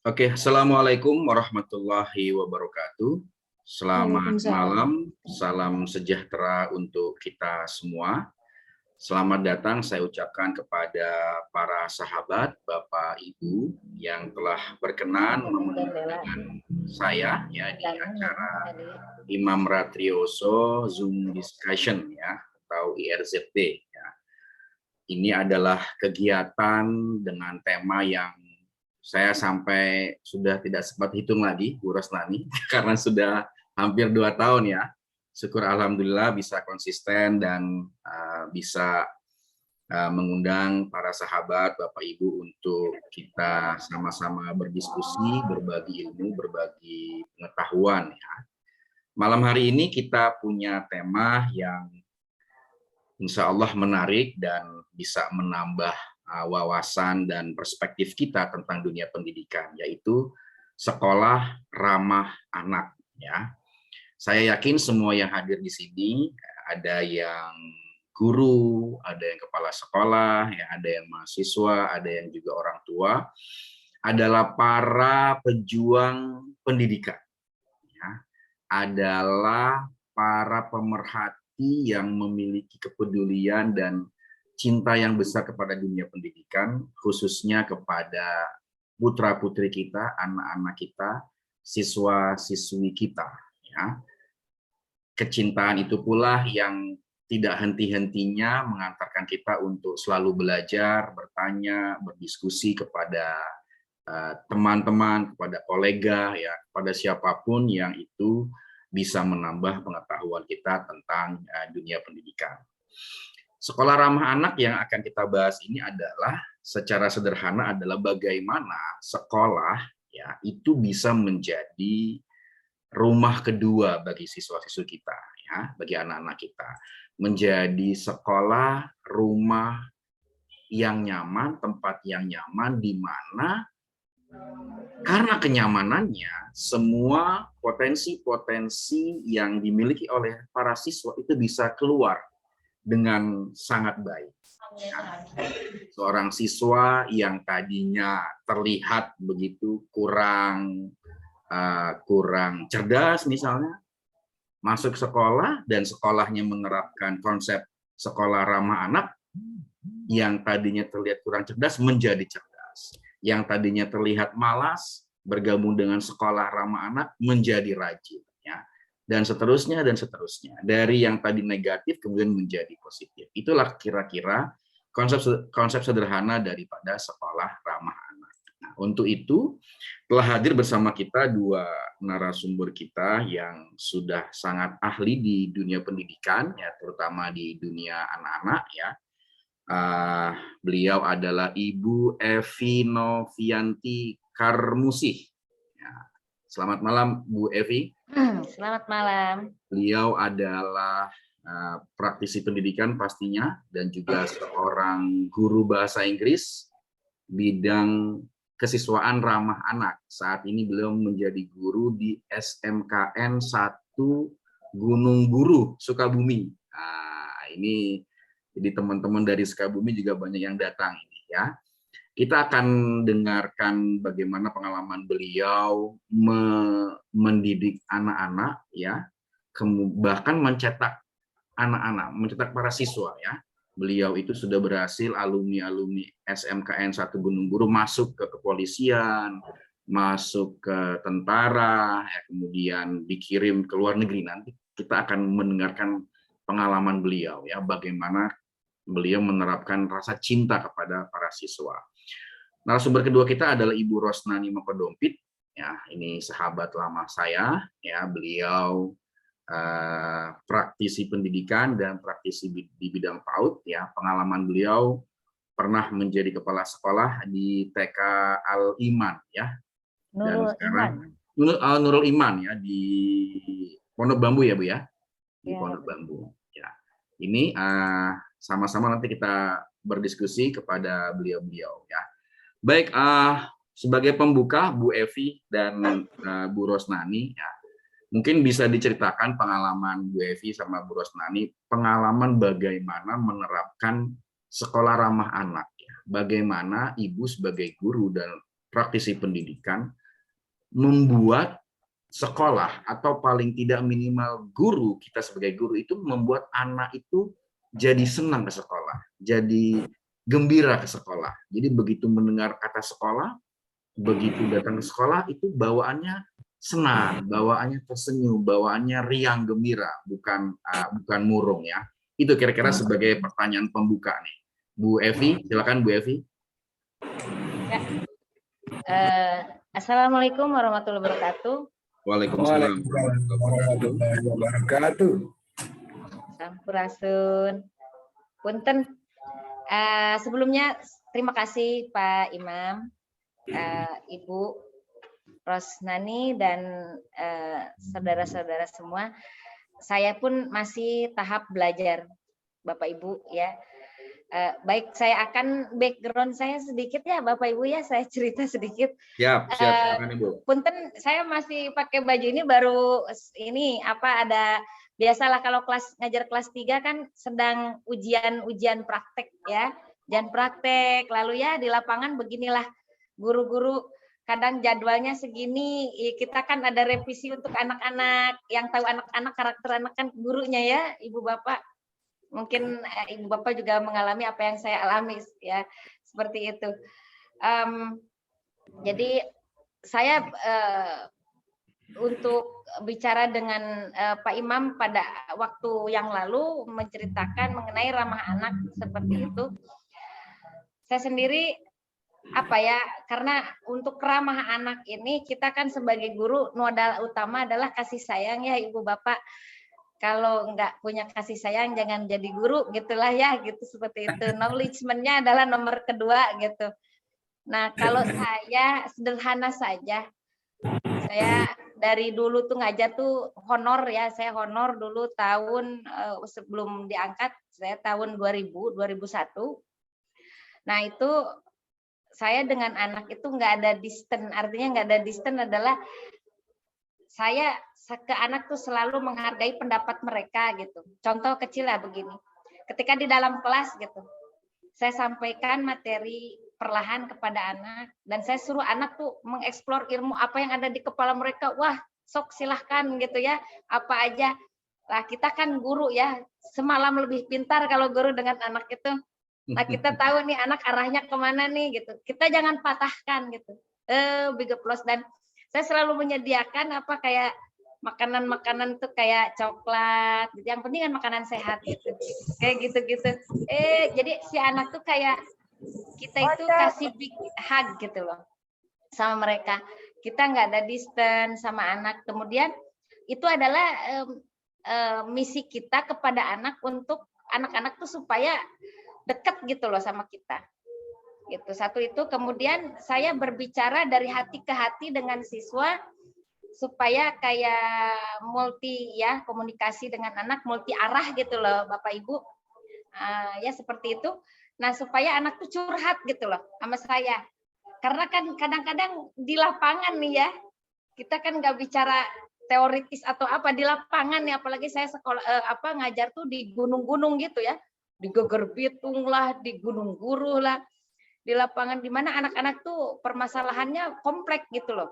Oke, Assalamualaikum warahmatullahi wabarakatuh. Selamat malam, salam sejahtera untuk kita semua. Selamat datang saya ucapkan kepada para sahabat, Bapak, Ibu yang telah berkenan dengan saya ya di acara Imam Ratrioso Zoom Discussion ya atau IRZD ya. Ini adalah kegiatan dengan tema yang saya sampai sudah tidak sempat hitung lagi, Bu Rosnani, karena sudah hampir 2 tahun ya. Syukur alhamdulillah bisa konsisten dan bisa mengundang para sahabat, Bapak Ibu untuk kita sama-sama berdiskusi, berbagi ilmu, berbagi pengetahuan ya. Malam hari ini kita punya tema yang insya Allah menarik dan bisa menambah wawasan dan perspektif kita tentang dunia pendidikan, yaitu sekolah ramah anak ya. Saya yakin semua yang hadir di sini, ada yang guru, ada yang kepala sekolah, ya, ada yang mahasiswa, ada yang juga orang tua, adalah para pejuang pendidikan, ya. Adalah para pemerhati yang memiliki kepedulian dan cinta yang besar kepada dunia pendidikan, khususnya kepada putra-putri kita, anak-anak kita, siswa-siswi kita. Ya. Kecintaan itu pula yang tidak henti-hentinya mengantarkan kita untuk selalu belajar, bertanya, berdiskusi kepada teman-teman, kepada kolega, ya, kepada siapapun yang itu bisa menambah pengetahuan kita tentang dunia pendidikan. Sekolah ramah anak yang akan kita bahas ini adalah secara sederhana adalah bagaimana sekolah ya itu bisa menjadi rumah kedua bagi siswa-siswi kita ya, bagi anak-anak kita. Menjadi sekolah, rumah yang nyaman, tempat yang nyaman di mana karena kenyamanannya semua potensi-potensi yang dimiliki oleh para siswa itu bisa keluar dengan sangat baik. Ya. Seorang siswa yang tadinya terlihat begitu kurang cerdas misalnya, masuk sekolah dan sekolahnya menerapkan konsep sekolah ramah anak, yang tadinya terlihat kurang cerdas menjadi cerdas. Yang tadinya terlihat malas bergabung dengan sekolah ramah anak menjadi rajin. Ya. Dan seterusnya dan seterusnya. Dari yang tadi negatif kemudian menjadi positif. Itulah kira-kira konsep sederhana daripada sekolah ramah anak. Nah, untuk itu telah hadir bersama kita dua narasumber kita yang sudah sangat ahli di dunia pendidikan, ya, terutama di dunia anak-anak. Ya. Beliau adalah Ibu Evi Novianti Karmusih. Ya. Selamat malam, Bu Evi. Selamat malam. Beliau adalah praktisi pendidikan pastinya dan juga seorang guru bahasa Inggris bidang kesiswaan ramah anak. Saat ini beliau menjadi guru di SMKN 1 Gunung Buruh, Sukabumi. Nah, ini jadi teman-teman dari Sukabumi juga banyak yang datang ini ya. Kita akan dengarkan bagaimana pengalaman beliau mendidik anak-anak ya, bahkan mencetak anak-anak, mencetak para siswa ya. Beliau itu sudah berhasil alumni SMKN 1 Gunung Buruh masuk ke kepolisian, masuk ke tentara, ya, kemudian dikirim ke luar negeri. Nanti kita akan mendengarkan pengalaman beliau ya, bagaimana beliau menerapkan rasa cinta kepada para siswa. Narasumber kedua kita adalah Ibu Rosnani Mengkodompit, ya, ini sahabat lama saya, ya, beliau praktisi pendidikan dan praktisi di bidang PAUD, ya. Pengalaman beliau pernah menjadi kepala sekolah di TK Al Iman, ya, dan sekarang Nurul Iman, ya, di Pondok Bambu, ya Bu ya, di Pondok Bambu, ya. Ini sama-sama nanti kita berdiskusi kepada beliau-beliau ya. Baik, sebagai pembuka Bu Evi dan Bu Rosnani ya, mungkin bisa diceritakan pengalaman Bu Evi sama Bu Rosnani, pengalaman bagaimana menerapkan sekolah ramah anak ya. bagaimana ibu sebagai guru dan praktisi pendidikan membuat sekolah atau paling tidak minimal guru kita sebagai guru itu membuat anak itu jadi senang ke sekolah, jadi gembira ke sekolah. Jadi begitu mendengar kata sekolah, begitu datang ke sekolah itu bawaannya senang, bawaannya tersenyum, bawaannya riang gembira, bukan murung ya. Itu kira-kira sebagai pertanyaan pembuka nih. Bu Evi, silakan Bu Evi. Ya. Assalamualaikum warahmatullahi wabarakatuh. Waalaikumsalam warahmatullahi wabarakatuh. Sampurasun. Punten. Sebelumnya terima kasih Pak Imam, Ibu Rosnani dan saudara-saudara semua. Saya pun masih tahap belajar, Bapak Ibu ya. Baik, saya akan background saya sedikit ya Bapak Ibu ya, saya cerita sedikit. Siap, silakan Ibu. Punten, saya masih pakai baju ini baru ini ada biasalah kalau ngajar kelas 3 kan sedang ujian praktek ya. Ujian praktek, lalu ya di lapangan beginilah guru-guru kadang jadwalnya segini, kita kan ada revisi untuk anak-anak, yang tahu anak-anak karakter anak kan gurunya ya, Ibu Bapak. Mungkin Ibu Bapak juga mengalami apa yang saya alami ya, seperti itu. Jadi saya untuk bicara dengan Pak Imam pada waktu yang lalu menceritakan mengenai ramah anak seperti itu. Saya sendiri karena untuk ramah anak ini kita kan sebagai guru modal utama adalah kasih sayang ya Ibu Bapak. Kalau nggak punya kasih sayang jangan jadi guru gitulah ya, gitu seperti itu. Knowledge-nya adalah nomor kedua gitu. Nah, kalau saya sederhana saja. Saya dari dulu tuh ngajar tuh honor ya, saya honor dulu tahun sebelum diangkat, saya tahun 2000, 2001. Nah, itu saya dengan anak itu nggak ada distance, artinya nggak ada distance adalah saya ke anak tuh selalu menghargai pendapat mereka gitu. Contoh kecil lah begini. Ketika di dalam kelas gitu, saya sampaikan materi perlahan kepada anak dan saya suruh anak tuh mengeksplor ilmu apa yang ada di kepala mereka. Wah, sok silahkan gitu ya. Apa aja. Nah, kita kan guru ya, semalam lebih pintar kalau guru dengan anak itu. Nah, kita tahu nih anak arahnya kemana nih gitu. Kita jangan patahkan gitu. Big plus dan saya selalu menyediakan kayak makanan-makanan tuh kayak coklat, yang penting kan makanan sehat gitu, kayak gitu-gitu. Jadi si anak tuh kayak kita itu kasih big hug gitu loh sama mereka. Kita nggak ada distance sama anak. Kemudian itu adalah misi kita kepada anak untuk anak-anak tuh supaya dekat gitu loh sama kita. Gitu. Satu itu, kemudian saya berbicara dari hati ke hati dengan siswa supaya kayak multi ya, komunikasi dengan anak multi arah gitu loh Bapak Ibu. Ya seperti itu. Nah, supaya anak tuh curhat gitu loh sama saya. Karena kan kadang-kadang di lapangan nih ya, kita kan nggak bicara teoritis atau apa, di lapangan nih, apalagi saya sekolah ngajar tuh di gunung-gunung gitu ya. Di Geger Bitung lah, di Gunung Guru lah. Di lapangan di mana anak-anak tuh permasalahannya kompleks gitu loh.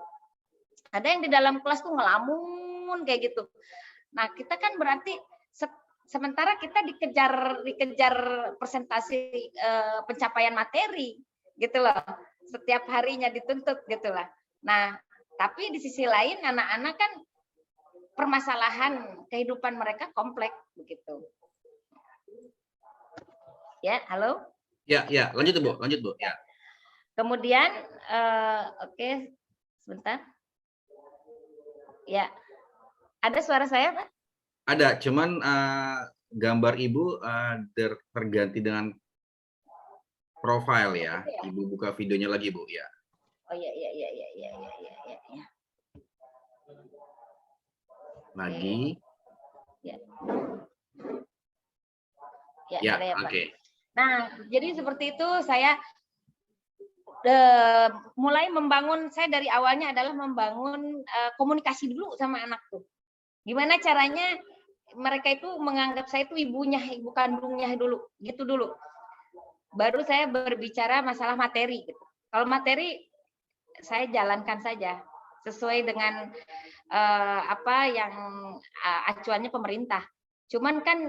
Ada yang di dalam kelas tuh ngelamun kayak gitu. Nah, kita kan berarti sementara kita dikejar presentasi pencapaian materi gitu loh. Setiap harinya dituntut gitu lah. Nah, tapi di sisi lain anak-anak kan permasalahan kehidupan mereka kompleks begitu. Ya, halo? Ya, lanjut Bu, ya. Kemudian oke, sebentar. Ya, ada suara saya, Pak? Ada, cuman gambar Ibu terganti dengan profil ya. Ibu buka videonya lagi, Bu, ya. Oh iya. Lagi. Ya, oke. Nah, jadi seperti itu saya mulai membangun, saya dari awalnya adalah membangun komunikasi dulu sama anak tuh. Gimana caranya mereka itu menganggap saya itu ibunya, ibu kandungnya dulu, gitu dulu. baru saya berbicara masalah materi gitu. Kalau materi saya jalankan saja sesuai dengan apa yang acuannya pemerintah. Cuman kan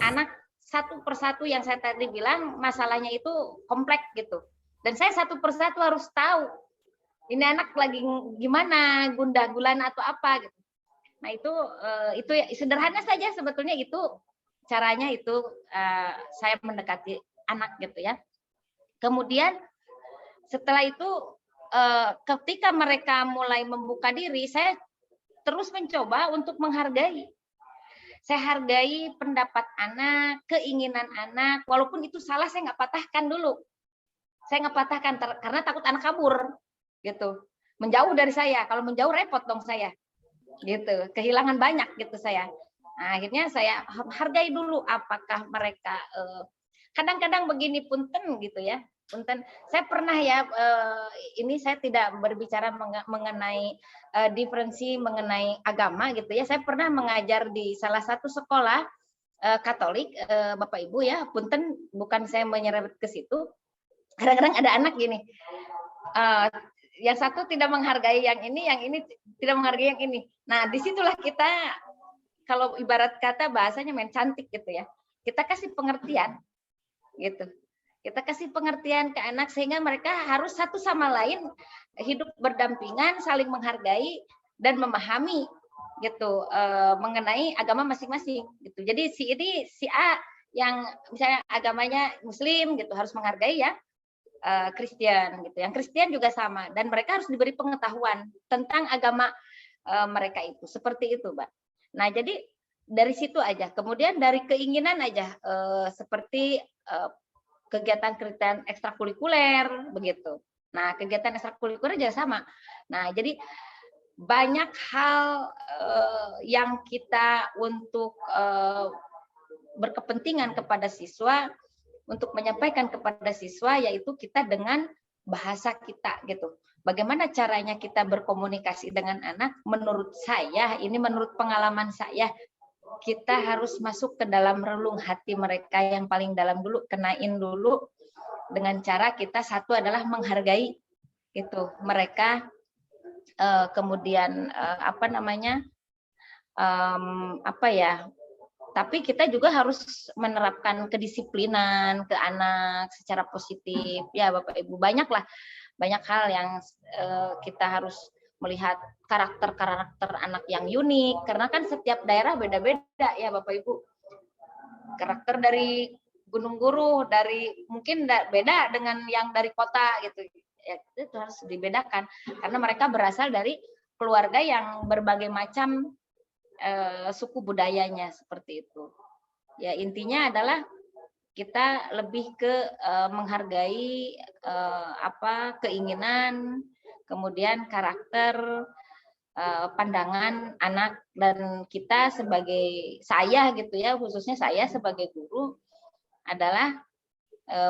anak satu persatu yang saya tadi bilang masalahnya itu kompleks gitu. Dan saya satu persatu harus tahu ini anak lagi gimana, gundah gulana atau apa gitu. Nah itu sederhana saja sebetulnya, itu caranya itu saya mendekati anak gitu ya. Kemudian setelah itu ketika mereka mulai membuka diri, saya terus mencoba untuk menghargai. Saya hargai pendapat anak, keinginan anak, walaupun itu salah saya nggak patahkan dulu. Saya nggak patahkan karena takut anak kabur, gitu. Menjauh dari saya. Kalau menjauh repot dong saya, gitu. Kehilangan banyak gitu saya. Nah, akhirnya saya hargai dulu apakah mereka kadang-kadang begini punten gitu ya. Punten, saya pernah ya ini saya tidak berbicara mengenai diferensi mengenai agama gitu ya. Saya pernah mengajar di salah satu sekolah Katolik, Bapak Ibu ya. Punten, bukan saya menyerempet ke situ. Kadang-kadang ada anak gini, yang satu tidak menghargai yang ini tidak menghargai yang ini. Nah, disitulah kita, kalau ibarat kata bahasanya main cantik gitu ya. Kita kasih pengertian gitu. Kita kasih pengertian ke anak sehingga mereka harus satu sama lain hidup berdampingan, saling menghargai dan memahami gitu mengenai agama masing-masing gitu. Jadi si A yang misalnya agamanya Muslim gitu harus menghargai ya Kristen gitu. Yang Kristen juga sama, dan mereka harus diberi pengetahuan tentang agama mereka itu. Seperti itu, Mbak. Nah, jadi dari situ aja. Kemudian dari keinginan aja seperti kegiatan-kegiatan ekstrakurikuler begitu. Nah, kegiatan ekstrakurikuler juga sama. Nah, jadi banyak hal yang kita untuk berkepentingan kepada siswa, untuk menyampaikan kepada siswa, yaitu kita dengan bahasa kita gitu. Bagaimana caranya kita berkomunikasi dengan anak? Menurut saya, ini menurut pengalaman saya, kita harus masuk ke dalam relung hati mereka yang paling dalam dulu, kenain dulu dengan cara kita satu adalah menghargai gitu mereka, kemudian apa namanya apa ya, tapi kita juga harus menerapkan kedisiplinan ke anak secara positif ya Bapak Ibu. Banyak hal yang kita harus melihat karakter anak yang unik, karena kan setiap daerah beda-beda ya Bapak Ibu. Karakter dari Gunung Guru mungkin beda dengan yang dari kota gitu. Ya, itu harus dibedakan karena mereka berasal dari keluarga yang berbagai macam suku budayanya seperti itu. Ya, intinya adalah kita lebih ke menghargai keinginan, kemudian karakter, pandangan anak, dan kita sebagai saya gitu ya, khususnya saya sebagai guru adalah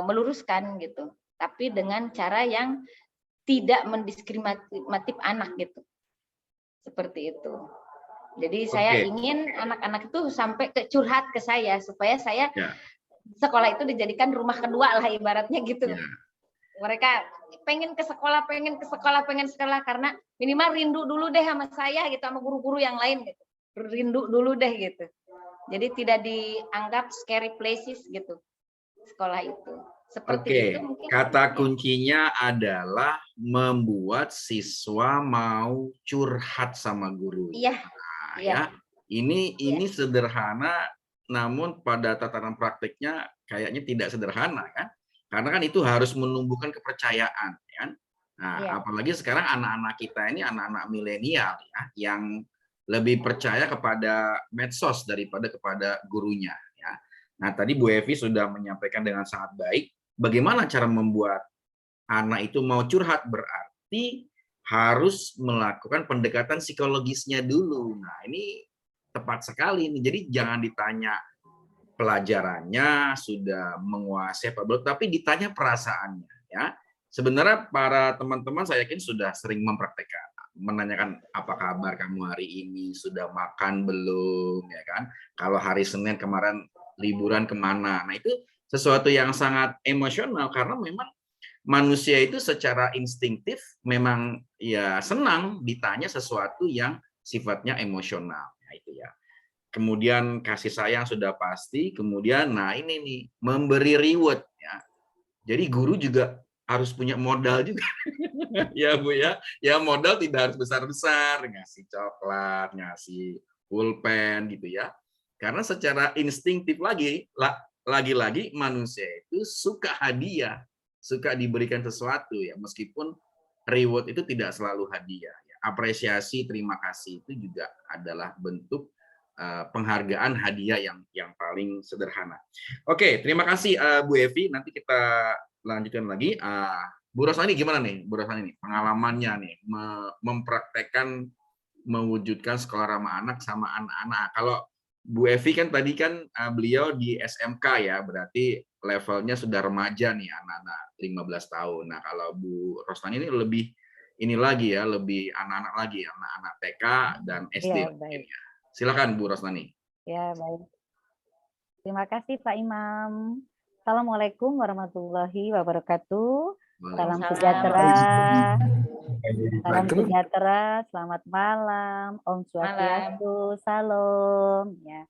meluruskan gitu, tapi dengan cara yang tidak mendiskriminatif anak gitu, seperti itu. Jadi saya ingin anak-anak itu sampai ke curhat ke saya supaya saya sekolah itu dijadikan rumah kedua lah ibaratnya gitu. Mereka pengen ke sekolah karena minimal rindu dulu deh sama saya gitu, sama guru-guru yang lain gitu. Rindu dulu deh gitu. Jadi tidak dianggap scary places gitu sekolah itu. Seperti itu mungkin. Kata kuncinya adalah membuat siswa mau curhat sama guru. Iya. Nah, ya. Ini sederhana, namun pada tataran praktiknya kayaknya tidak sederhana kan? Karena kan itu harus menumbuhkan kepercayaan, kan? Nah, apalagi sekarang anak-anak kita ini anak-anak milenial ya, yang lebih percaya kepada medsos daripada kepada gurunya. Ya. Nah, tadi Bu Evi sudah menyampaikan dengan sangat baik bagaimana cara membuat anak itu mau curhat, berarti harus melakukan pendekatan psikologisnya dulu. Nah, ini tepat sekali nih. Jadi jangan ditanya pelajarannya sudah menguasai apa belum, tapi ditanya perasaannya ya. Sebenarnya para teman-teman saya yakin sudah sering mempraktekkan, menanyakan apa kabar kamu hari ini, sudah makan belum ya kan. Kalau hari Senin kemarin liburan kemana. Nah, itu sesuatu yang sangat emosional karena memang manusia itu secara instingtif memang ya senang ditanya sesuatu yang sifatnya emosional. Nah, itu ya. Kemudian kasih sayang sudah pasti, kemudian nah ini nih memberi reward ya. Jadi guru juga harus punya modal juga. Ya Bu ya. Ya modal tidak harus besar-besar, ngasih coklat, ngasih pulpen gitu ya. Karena secara instingtif lagi-lagi manusia itu suka hadiah, suka diberikan sesuatu ya, meskipun reward itu tidak selalu hadiah. Ya. Apresiasi, terima kasih itu juga adalah bentuk penghargaan hadiah yang paling sederhana. Oke, terima kasih Bu Evi. Nanti kita lanjutkan lagi. Bu Rosani gimana nih, Bu Rosani nih pengalamannya nih mempraktekkan mewujudkan sekolah ramah anak sama anak-anak. Kalau Bu Evi kan tadi kan beliau di SMK ya, berarti levelnya sudah remaja nih anak-anak 15 tahun. Nah, kalau Bu Rosani ini lebih ini lagi ya, lebih anak-anak lagi, anak-anak TK dan SD. Ya, baik. Silakan Bu Rosani. Ya, baik. Terima kasih Pak Imam. Assalamualaikum warahmatullahi wabarakatuh. Salam sejahtera. Salam sejahtera, selamat malam, Om Swastiastu, Salam. Ya.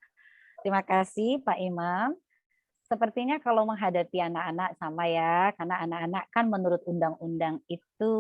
Terima kasih Pak Imam. Sepertinya kalau menghadapi anak-anak sama ya, karena anak-anak kan menurut undang-undang itu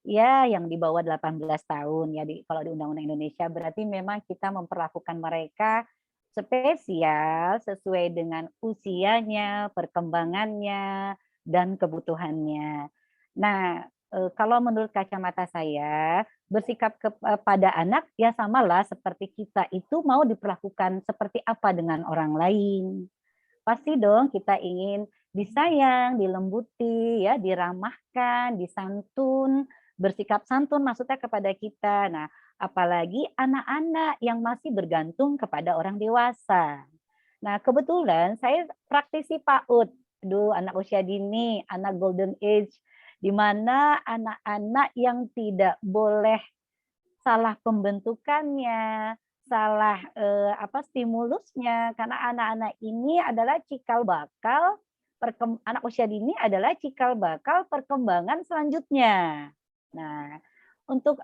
ya yang di bawah 18 tahun ya kalau di Undang-Undang Indonesia berarti memang kita memperlakukan mereka spesial sesuai dengan usianya, perkembangannya, dan kebutuhannya. Nah, kalau menurut kacamata saya, bersikap kepada anak ya samalah seperti kita itu mau diperlakukan seperti apa dengan orang lain. Pasti dong kita ingin disayang, dilembuti, ya, diramahkan, disantun, bersikap santun maksudnya kepada kita. Nah, apalagi anak-anak yang masih bergantung kepada orang dewasa. Nah, kebetulan saya praktisi PAUD, anak usia dini, anak golden age, di mana anak-anak yang tidak boleh salah pembentukannya, salah stimulusnya, karena anak-anak ini adalah cikal bakal anak usia dini adalah cikal bakal perkembangan selanjutnya. Nah, untuk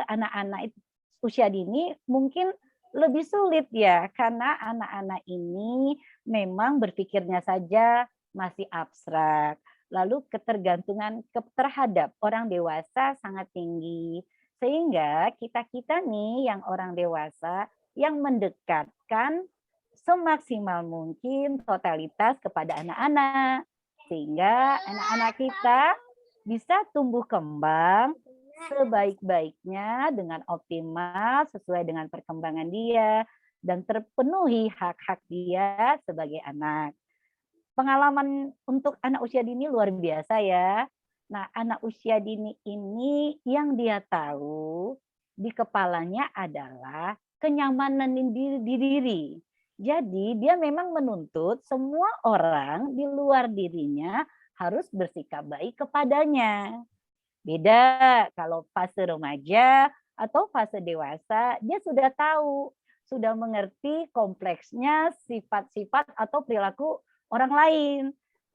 anak-anak usia dini mungkin lebih sulit ya, karena anak-anak ini memang berpikirnya saja masih abstrak. Lalu ketergantungan terhadap orang dewasa sangat tinggi. Sehingga kita-kita nih yang orang dewasa yang mendekatkan semaksimal mungkin totalitas kepada anak-anak. Sehingga anak-anak kita bisa tumbuh kembang sebaik-baiknya dengan optimal sesuai dengan perkembangan dia dan terpenuhi hak-hak dia sebagai anak. Pengalaman untuk anak usia dini luar biasa ya. Nah, anak usia dini ini yang dia tahu di kepalanya adalah kenyamanan di diri. Jadi dia memang menuntut semua orang di luar dirinya harus bersikap baik kepadanya. Beda kalau fase remaja atau fase dewasa, dia sudah tahu, sudah mengerti kompleksnya sifat-sifat atau perilaku orang lain.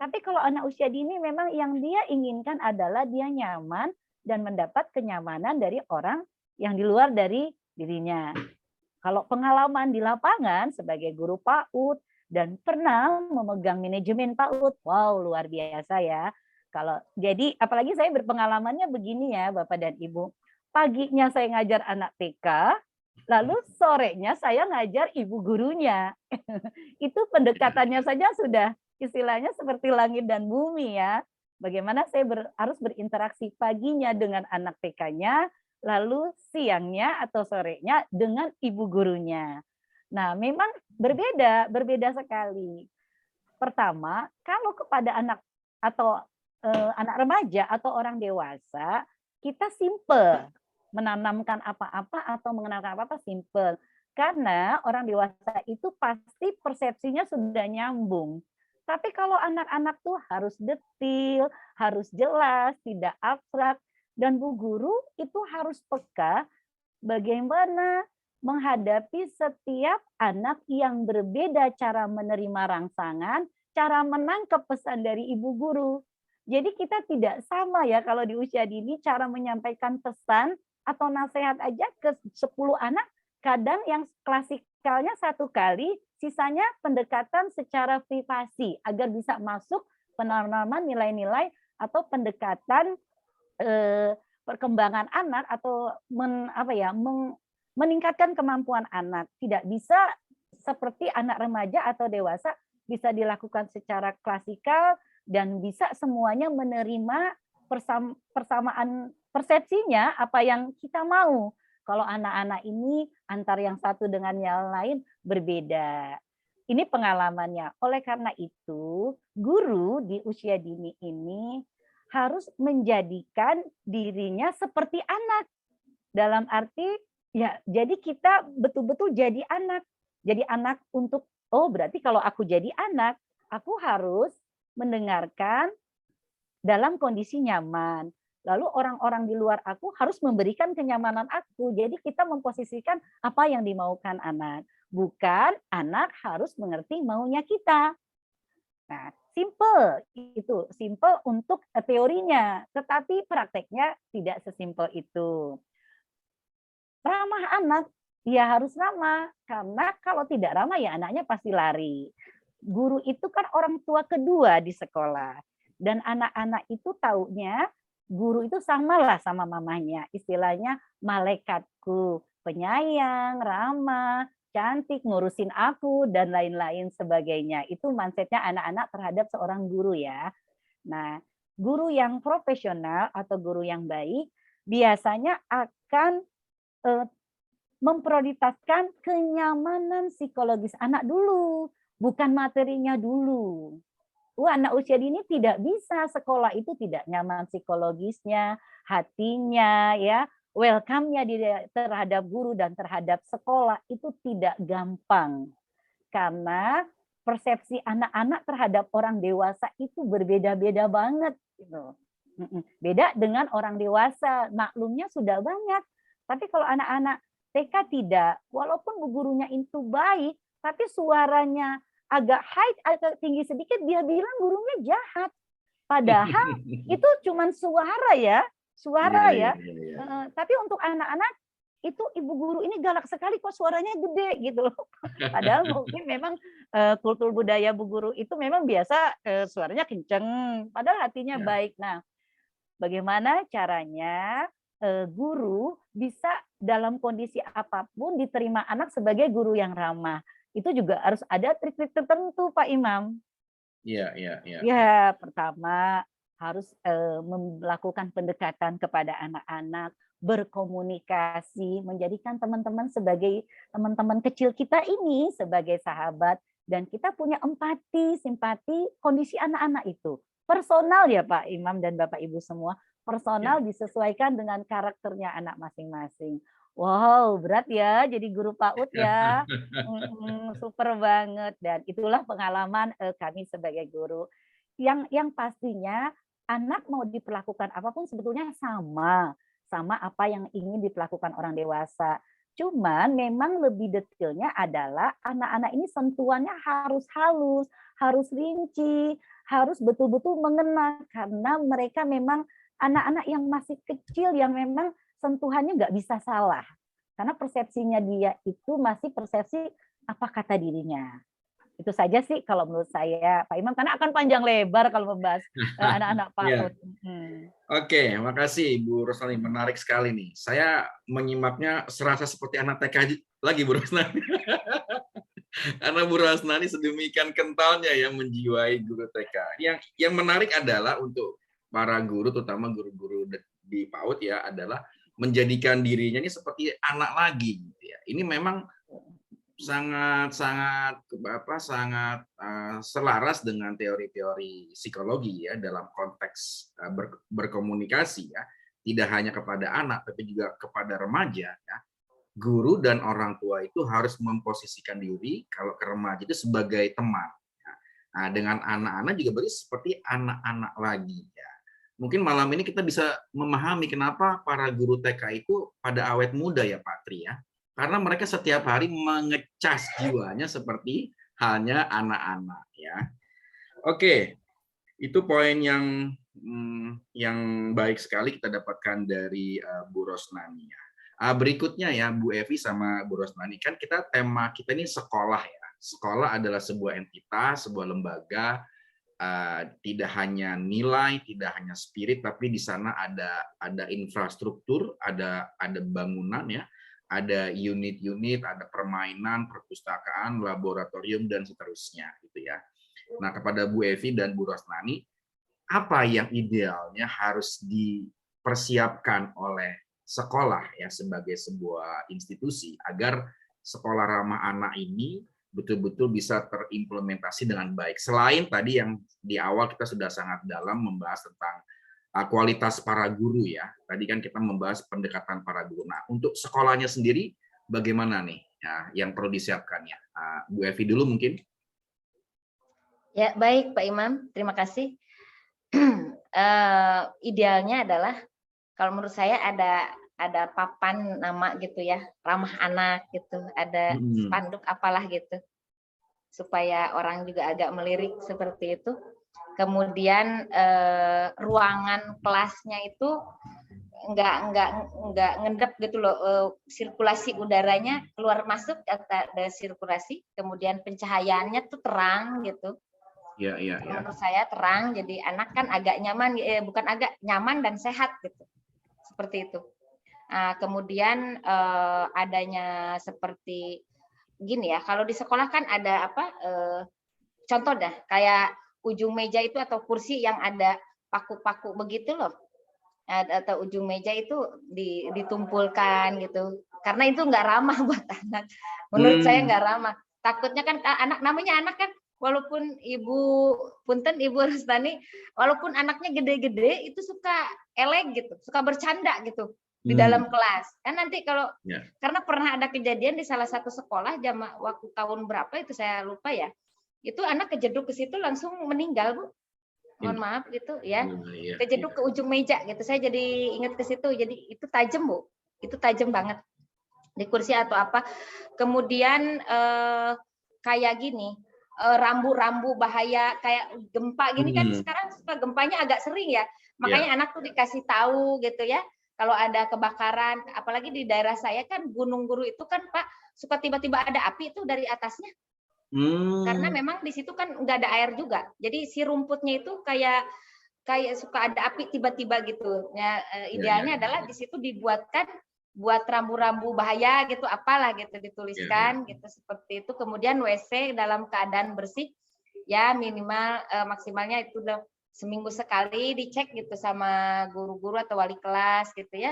Tapi kalau anak usia dini memang yang dia inginkan adalah dia nyaman dan mendapat kenyamanan dari orang yang di luar dari dirinya. Kalau pengalaman di lapangan sebagai guru PAUD dan pernah memegang manajemen PAUD, wow luar biasa ya. Jadi apalagi saya berpengalamannya begini ya Bapak dan Ibu. Paginya saya ngajar anak TK, lalu sorenya saya ngajar ibu gurunya. Itu pendekatannya saja sudah istilahnya seperti langit dan bumi ya. Bagaimana saya harus berinteraksi paginya dengan anak TK-nya, lalu siangnya atau sorenya dengan ibu gurunya. Nah, memang berbeda sekali. Pertama, kalau kepada anak atau anak remaja atau orang dewasa, kita simple menanamkan apa-apa atau mengenalkan apa-apa simple. Karena orang dewasa itu pasti persepsinya sudah nyambung. Tapi kalau anak-anak tuh harus detil, harus jelas, tidak abstrak. Dan Bu Guru itu harus peka bagaimana menghadapi setiap anak yang berbeda cara menerima rangsangan cara menangkap pesan dari ibu guru. Jadi kita tidak sama ya kalau di usia dini cara menyampaikan pesan atau nasihat aja ke 10 anak, kadang yang klasikalnya 1 kali, sisanya pendekatan secara privasi agar bisa masuk penanaman nilai-nilai atau pendekatan perkembangan anak atau meningkatkan kemampuan anak. Tidak bisa seperti anak remaja atau dewasa bisa dilakukan secara klasikal dan bisa semuanya menerima persamaan persepsinya apa yang kita mau. Kalau anak-anak ini antara yang satu dengan yang lain berbeda. Ini pengalamannya. Oleh karena itu, guru di usia dini ini harus menjadikan dirinya seperti anak. Dalam arti, ya jadi kita betul-betul jadi anak. Jadi anak untuk, oh berarti kalau aku jadi anak, aku harus mendengarkan dalam kondisi nyaman. Lalu orang-orang di luar aku harus memberikan kenyamanan aku. Jadi kita memposisikan apa yang dimaukan anak. Bukan anak harus mengerti maunya kita. Nah, simple itu, simple untuk teorinya, tetapi prakteknya tidak sesimpel itu. Ramah anak, ya harus ramah, karena kalau tidak ramah ya anaknya pasti lari. Guru itu kan orang tua kedua di sekolah, dan anak-anak itu taunya guru itu samalah sama mamanya, istilahnya malaikatku, penyayang, ramah, cantik, ngurusin aku, dan lain-lain sebagainya. Itu mindsetnya anak-anak terhadap seorang guru ya. Nah, guru yang profesional atau guru yang baik biasanya akan memprioritaskan kenyamanan psikologis anak dulu, bukan materinya dulu. Anak usia dini tidak bisa, sekolah itu tidak nyaman psikologisnya, hatinya, ya, welcome-nya terhadap guru dan terhadap sekolah itu tidak gampang. Karena persepsi anak-anak terhadap orang dewasa itu berbeda-beda banget. Gitu. Beda dengan orang dewasa, maklumnya sudah banyak. Tapi kalau anak-anak TK tidak, walaupun bu gurunya itu baik, tapi suaranya agak high, agak tinggi sedikit, dia bilang gurunya jahat. Padahal itu cuma suara ya, suara ya. Tapi untuk anak-anak itu ibu guru ini galak sekali kok suaranya gede gitu loh. Padahal mungkin memang kultur budaya bu guru itu memang biasa suaranya kenceng, padahal hatinya baik. Nah, bagaimana caranya guru bisa dalam kondisi apapun diterima anak sebagai guru yang ramah? Itu juga harus ada trik-trik tertentu, Pak Imam. Iya. Ya, pertama harus melakukan pendekatan kepada anak-anak, berkomunikasi, menjadikan teman-teman sebagai teman-teman kecil kita ini sebagai sahabat, dan kita punya empati, simpati kondisi anak-anak itu. Personal ya Pak Imam dan Bapak Ibu semua, personal disesuaikan dengan karakternya anak masing-masing. Wow, berat ya jadi guru PAUD ya. Super banget, dan itulah pengalaman kami sebagai guru. Yang pastinya anak mau diperlakukan apapun sebetulnya sama apa yang ingin diperlakukan orang dewasa. Cuman memang lebih detailnya adalah anak-anak ini sentuhannya harus halus, harus rinci, harus betul-betul mengena, karena mereka memang anak-anak yang masih kecil yang memang sentuhannya nggak bisa salah. Karena persepsinya dia itu masih persepsi apa kata dirinya. Itu saja sih kalau menurut saya, Pak Imam, karena akan panjang lebar kalau membahas anak-anak PAUD. Oke, makasih Bu Roslani, menarik sekali nih. Saya menyimaknya serasa seperti anak TK lagi Bu Roslani. Karena Bu Roslani sedemikian kentalnya yang menjiwai guru TK. Yang menarik adalah untuk para guru, terutama guru-guru di PAUD ya, adalah menjadikan dirinya ini seperti anak lagi. Gitu ya. Ini memang sangat selaras dengan teori-teori psikologi ya dalam konteks berkomunikasi ya, tidak hanya kepada anak tapi juga kepada remaja ya. Guru dan orang tua itu harus memposisikan diri kalau ke remaja itu sebagai teman ya. Nah, dengan anak-anak juga berarti seperti anak-anak lagi ya. Mungkin malam ini kita bisa memahami kenapa para guru TK itu pada awet muda ya Pak Tri ya. Karena mereka setiap hari mengecas jiwanya seperti halnya anak-anak ya. Oke, itu poin yang baik sekali kita dapatkan dari Bu Rosnani ya. Berikutnya ya Bu Evi sama Bu Rosnani, kan tema kita ini sekolah ya. Sekolah adalah sebuah entitas, sebuah lembaga, tidak hanya nilai, tidak hanya spirit, tapi di sana ada infrastruktur, ada bangunan ya, ada unit-unit, ada permainan, perpustakaan, laboratorium dan seterusnya gitu ya. Nah, kepada Bu Evi dan Bu Rosnani, apa yang idealnya harus dipersiapkan oleh sekolah ya sebagai sebuah institusi agar sekolah ramah anak ini betul-betul bisa terimplementasi dengan baik. Selain tadi yang di awal kita sudah sangat dalam membahas tentang kualitas para guru ya. Tadi kan kita membahas pendekatan para guru. Nah, untuk sekolahnya sendiri bagaimana nih ya, yang perlu disiapkannya? Bu Evi dulu mungkin. Ya, baik Pak Imam, terima kasih. Idealnya adalah kalau menurut saya ada papan nama gitu ya, ramah anak gitu, ada spanduk apalah gitu, supaya orang juga agak melirik seperti itu. Kemudian ruangan kelasnya itu nggak ngendap gitu loh, sirkulasi udaranya keluar masuk, ada sirkulasi. Kemudian pencahayaannya tuh terang gitu. Ya. Menurut saya terang, jadi anak kan agak nyaman, bukan agak nyaman dan sehat gitu, seperti itu. Kemudian adanya seperti gini ya, kalau di sekolah kan ada apa? Contoh dah, kayak ujung meja itu atau kursi yang ada paku-paku begitu loh, atau ujung meja itu ditumpulkan gitu, karena itu nggak ramah buat anak. Menurut saya nggak ramah. Takutnya kan anak, namanya anak kan. Walaupun Ibu Rustani, walaupun anaknya gede-gede itu suka elek gitu, suka bercanda gitu di dalam kelas. Kan nanti kalau karena pernah ada kejadian di salah satu sekolah waktu tahun berapa itu saya lupa ya. Itu anak kejeduk ke situ langsung meninggal, Bu. Mohon maaf gitu ya. Kejeduk ke ujung meja gitu. Saya jadi ingat ke situ. Jadi itu tajam, Bu. Itu tajam banget di kursi atau apa. Kemudian kayak gini, rambu-rambu bahaya kayak gempa gini kan sekarang suka gempanya agak sering ya, makanya anak tuh dikasih tahu gitu ya kalau ada kebakaran, apalagi di daerah saya kan Gunung Guru itu kan Pak suka tiba-tiba ada api itu dari atasnya, karena memang di situ kan nggak ada air juga, jadi si rumputnya itu kayak suka ada api tiba-tiba gitu ya. Idealnya adalah di situ dibuatkan buat rambu-rambu bahaya gitu, apalah gitu dituliskan gitu seperti itu. Kemudian WC dalam keadaan bersih ya, minimal maksimalnya itu seminggu sekali dicek gitu sama guru-guru atau wali kelas gitu ya,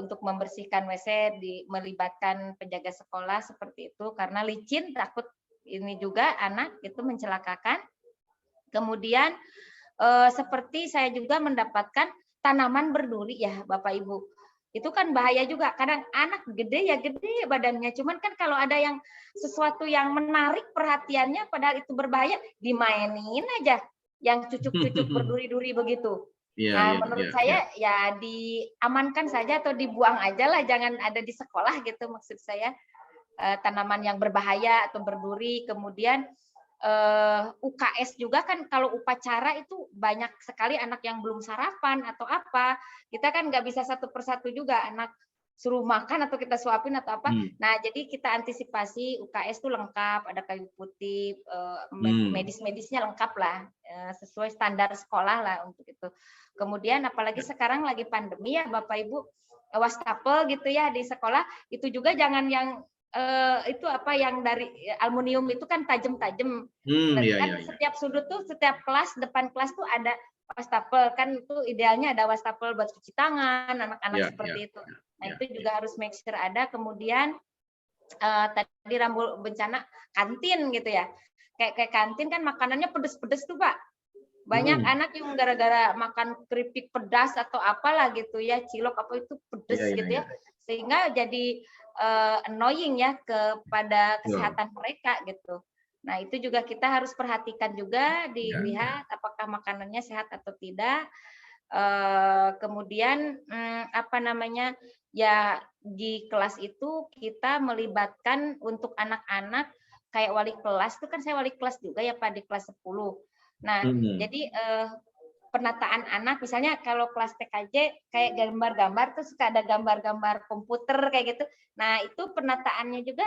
untuk membersihkan WC, melibatkan penjaga sekolah seperti itu, karena licin takut ini juga anak itu mencelakakan. Kemudian seperti saya juga mendapatkan tanaman berduri ya Bapak Ibu. Itu kan bahaya juga. Kadang anak gede ya gede badannya. Cuman kan kalau ada yang sesuatu yang menarik perhatiannya padahal itu berbahaya, dimainin aja. Yang cucuk-cucuk berduri-duri begitu. Menurut saya ya diamankan saja atau dibuang aja lah. Jangan ada di sekolah gitu maksud saya. Tanaman yang berbahaya atau berduri. Kemudian UKS juga kan kalau upacara itu banyak sekali anak yang belum sarapan atau apa, kita kan nggak bisa satu persatu juga anak suruh makan atau kita suapin atau apa. Nah jadi kita antisipasi UKS itu lengkap, ada kayu putih, medis-medisnya lengkap lah, sesuai standar sekolah lah untuk itu. Kemudian apalagi sekarang lagi pandemi ya Bapak Ibu, wastafel gitu ya di sekolah itu juga jangan yang itu apa yang dari aluminium itu kan tajam-tajam. Setiap sudut tuh, setiap kelas, depan kelas tuh ada wastafel kan, itu idealnya ada wastafel buat cuci tangan anak-anak seperti itu. Nah itu juga harus make sure ada. Kemudian tadi rambu bencana kantin gitu ya, kayak kantin kan makanannya pedes-pedes tuh Pak. Banyak anak yang gara-gara makan keripik pedas atau apalah gitu ya, cilok apa itu pedes gitu ya, sehingga jadi annoying ya kepada kesehatan mereka gitu. Nah itu juga kita harus perhatikan juga, dilihat apakah makanannya sehat atau tidak. Kemudian apa namanya ya, di kelas itu kita melibatkan untuk anak-anak kayak wali kelas itu kan, saya wali kelas juga ya Pak di kelas 10. Nah, jadi penataan anak, misalnya kalau kelas TKJ kayak gambar-gambar, terus suka ada gambar-gambar komputer kayak gitu. Nah, itu penataannya juga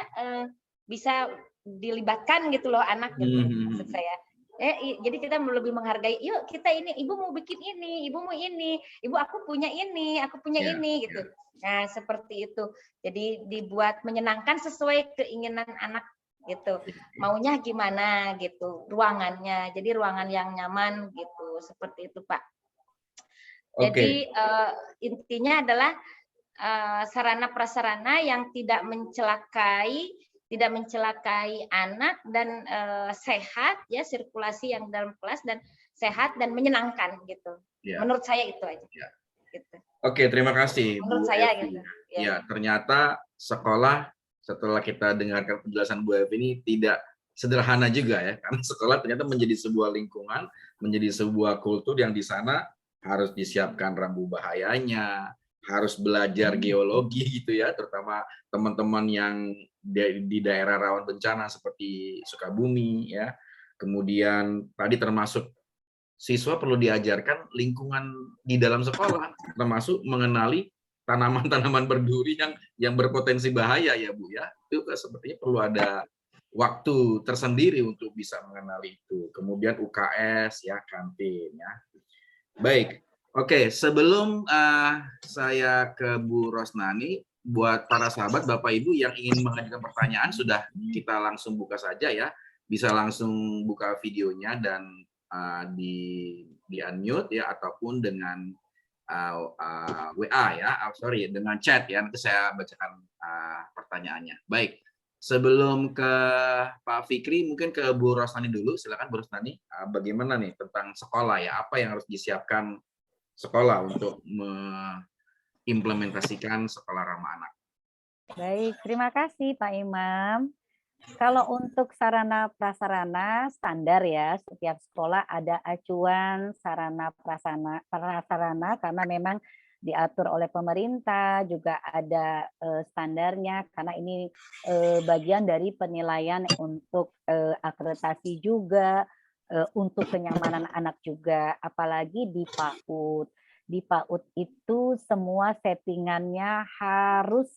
bisa dilibatkan gitu loh anak gitu, maksud saya. Jadi kita lebih menghargai, yuk kita ini, ibu mau bikin ini, ibu mau ini, ibu aku punya ini, aku punya ini gitu. Nah, seperti itu. Jadi dibuat menyenangkan sesuai keinginan anak gitu, maunya gimana gitu, ruangannya, jadi ruangan yang nyaman gitu, seperti itu Pak. Jadi intinya adalah sarana prasarana yang tidak mencelakai anak dan sehat ya, sirkulasi yang dalam kelas dan sehat dan menyenangkan gitu. Menurut saya itu aja. Gitu. Oke, terima kasih menurut Bu saya Evi. gitu. Ya, ternyata sekolah setelah kita dengarkan penjelasan Bu Evi ini tidak sederhana juga ya, karena sekolah ternyata menjadi sebuah lingkungan, menjadi sebuah kultur yang di sana harus disiapkan rambu bahayanya, harus belajar geologi gitu ya, terutama teman-teman yang di daerah rawan bencana seperti Sukabumi ya. Kemudian tadi termasuk siswa perlu diajarkan lingkungan di dalam sekolah, termasuk mengenali tanaman-tanaman berduri yang berpotensi bahaya ya Bu ya. Itu sepertinya perlu ada waktu tersendiri untuk bisa mengenali itu. Kemudian UKS ya, kantin ya. Baik, oke, sebelum saya ke Bu Rosnani, buat para sahabat Bapak Ibu yang ingin mengajukan pertanyaan sudah kita langsung buka saja ya. Bisa langsung buka videonya dan di unmute ya, ataupun dengan WA ya, dengan chat ya, nanti saya bacakan pertanyaannya. Baik, sebelum ke Pak Fikri, mungkin ke Bu Rosnani dulu, silakan Bu Rosnani, bagaimana nih tentang sekolah ya, apa yang harus disiapkan sekolah untuk mengimplementasikan sekolah ramah anak? Baik, terima kasih Pak Imam. Kalau untuk sarana prasarana standar ya, setiap sekolah ada acuan sarana prasarana karena memang diatur oleh pemerintah, juga ada standarnya karena ini bagian dari penilaian untuk akreditasi juga, untuk kenyamanan anak juga, apalagi di PAUD. Di PAUD itu semua settingannya harus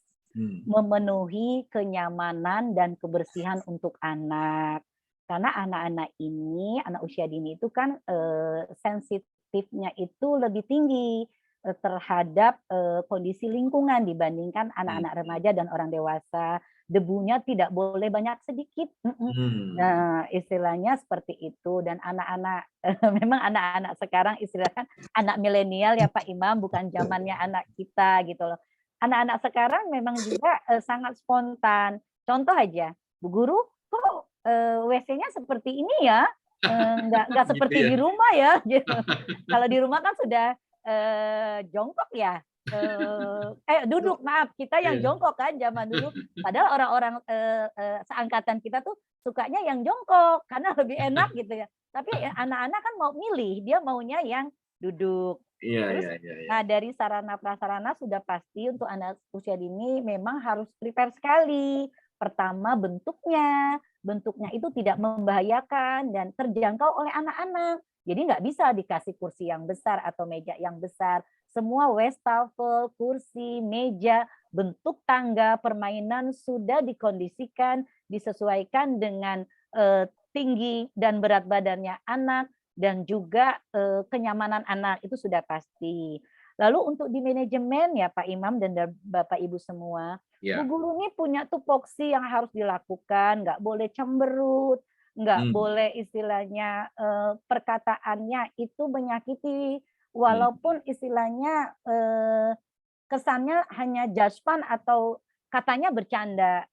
memenuhi kenyamanan dan kebersihan untuk anak. Karena anak-anak ini, anak usia dini itu kan sensitifnya itu lebih tinggi terhadap kondisi lingkungan dibandingkan anak-anak remaja dan orang dewasa. Debunya tidak boleh banyak sedikit. Nah, istilahnya seperti itu. Dan anak-anak, memang anak-anak sekarang istilahnya anak milenial ya Pak Imam, bukan zamannya anak kita gitu loh. Anak-anak sekarang memang juga sangat spontan. Contoh aja, Bu Guru, kok WC-nya seperti ini ya? Nggak seperti di rumah ya. Kalau di rumah kan sudah jongkok ya. Duduk, maaf, kita yang jongkok kan zaman dulu. Padahal orang-orang seangkatan kita tuh sukanya yang jongkok karena lebih enak gitu ya. Tapi anak-anak kan mau milih, dia maunya yang duduk. Terus, nah dari sarana prasarana sudah pasti untuk anak usia dini memang harus prepare sekali. Pertama bentuknya itu tidak membahayakan dan terjangkau oleh anak-anak. Jadi nggak bisa dikasih kursi yang besar atau meja yang besar. Semua wastafel, kursi, meja, bentuk tangga, permainan sudah dikondisikan, disesuaikan dengan tinggi dan berat badannya anak, dan juga kenyamanan anak itu sudah pasti. Lalu untuk di manajemen ya Pak Imam dan Bapak Ibu semua, Bu Guru ini punya tupoksi yang harus dilakukan, nggak boleh cemberut, nggak boleh istilahnya perkataannya itu menyakiti, walaupun istilahnya kesannya hanya judgement atau katanya bercanda.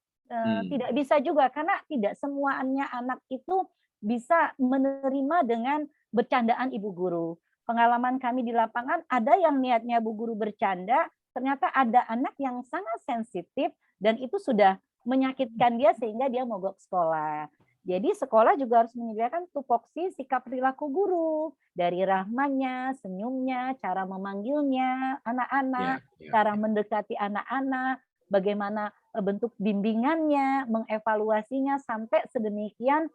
Tidak bisa juga karena tidak semuanya anak itu bisa menerima dengan bercandaan ibu guru. Pengalaman kami di lapangan ada yang niatnya Bu Guru bercanda, ternyata ada anak yang sangat sensitif dan itu sudah menyakitkan dia sehingga dia mogok sekolah. Jadi sekolah juga harus menyediakan tupoksi sikap perilaku guru, dari rahmanya, senyumnya, cara memanggilnya anak-anak, cara mendekati anak-anak, bagaimana bentuk bimbingannya, mengevaluasinya sampai sedemikian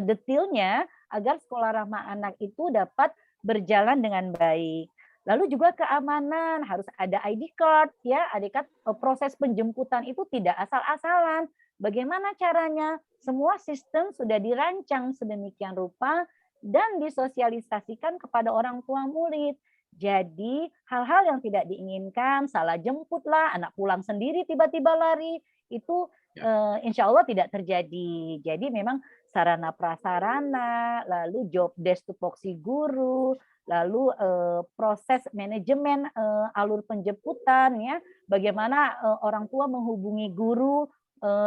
detailnya agar sekolah ramah anak itu dapat berjalan dengan baik. Lalu juga keamanan, harus ada ID card ya, ID card. Proses penjemputan itu tidak asal-asalan. Bagaimana caranya? Semua sistem sudah dirancang sedemikian rupa dan disosialisasikan kepada orang tua murid. Jadi hal-hal yang tidak diinginkan, salah jemput lah, anak pulang sendiri tiba-tiba lari, itu insya Allah tidak terjadi. Jadi memang sarana prasarana, lalu job desk tupoksi guru, lalu proses manajemen alur penjemputan ya, bagaimana orang tua menghubungi guru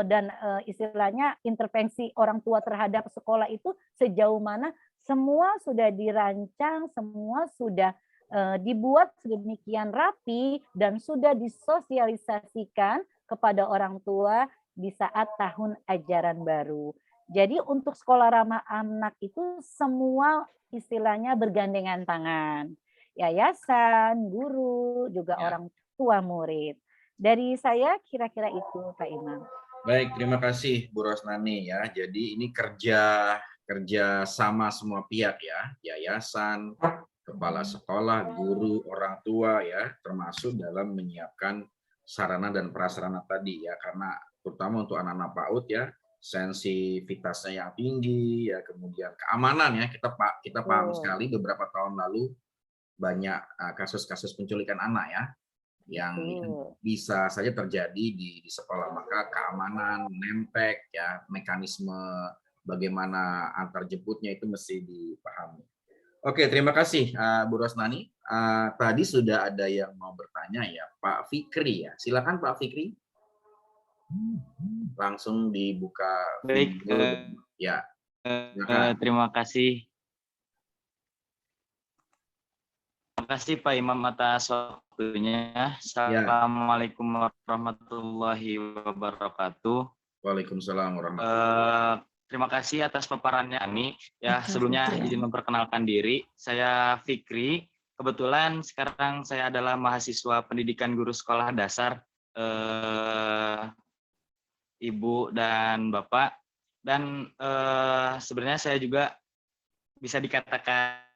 dan istilahnya intervensi orang tua terhadap sekolah itu sejauh mana, semua sudah dirancang, semua sudah dibuat sedemikian rapi dan sudah disosialisasikan kepada orang tua di saat tahun ajaran baru. Jadi untuk sekolah ramah anak itu semua istilahnya bergandengan tangan. Yayasan, guru, juga orang tua murid. Dari saya kira-kira itu Pak Imam. Baik, terima kasih Bu Rosnani ya. Jadi ini kerja sama semua pihak ya, yayasan, kepala sekolah, guru, orang tua ya, termasuk dalam menyiapkan sarana dan prasarana tadi ya, karena terutama untuk anak-anak PAUD ya, sensitivitasnya yang tinggi ya, kemudian keamanan ya, kita paham sekali beberapa tahun lalu banyak kasus-kasus penculikan anak ya, yang bisa saja terjadi di sekolah, maka keamanan, nempek ya, mekanisme bagaimana antar jemputnya itu mesti dipahami. Oke, terima kasih Bu Rosnani. Tadi sudah ada yang mau bertanya ya, Pak Fikri ya. Silakan Pak Fikri. Langsung dibuka. Baik, ya. Terima kasih. Terima kasih Pak Imam atas waktunya. Assalamualaikum warahmatullahi wabarakatuh. Waalaikumsalam warahmatullahi wabarakatuh. Terima kasih atas paparannya Ani. Ya, sebelumnya izin memperkenalkan diri. Saya Fikri. Kebetulan sekarang saya adalah mahasiswa pendidikan guru sekolah dasar, Ibu dan Bapak. Dan sebenarnya saya juga bisa dikatakan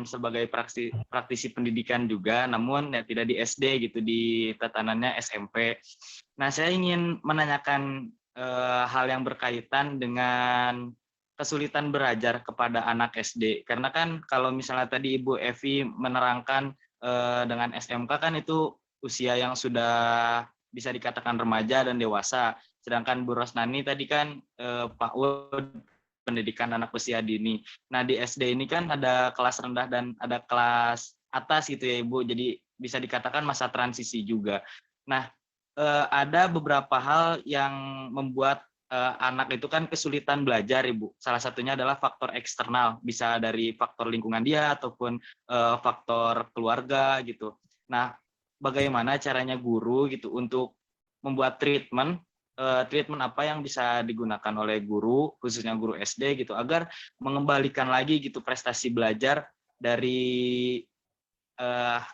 sebagai praktisi pendidikan juga, namun ya tidak di SD gitu, di tatanannya SMP. Nah, saya ingin menanyakan hal yang berkaitan dengan kesulitan belajar kepada anak SD. Karena kan kalau misalnya tadi Ibu Evi menerangkan dengan SMK kan itu usia yang sudah bisa dikatakan remaja dan dewasa. Sedangkan Bu Rosnani tadi kan PAUD, pendidikan anak usia dini. Nah di SD ini kan ada kelas rendah dan ada kelas atas gitu ya Ibu. Jadi bisa dikatakan masa transisi juga. Nah ada beberapa hal yang membuat anak itu kan kesulitan belajar Ibu. Salah satunya adalah faktor eksternal, bisa dari faktor lingkungan dia ataupun faktor keluarga gitu. Nah, bagaimana caranya guru gitu untuk membuat treatment apa yang bisa digunakan oleh guru, khususnya guru SD gitu, agar mengembalikan lagi gitu prestasi belajar dari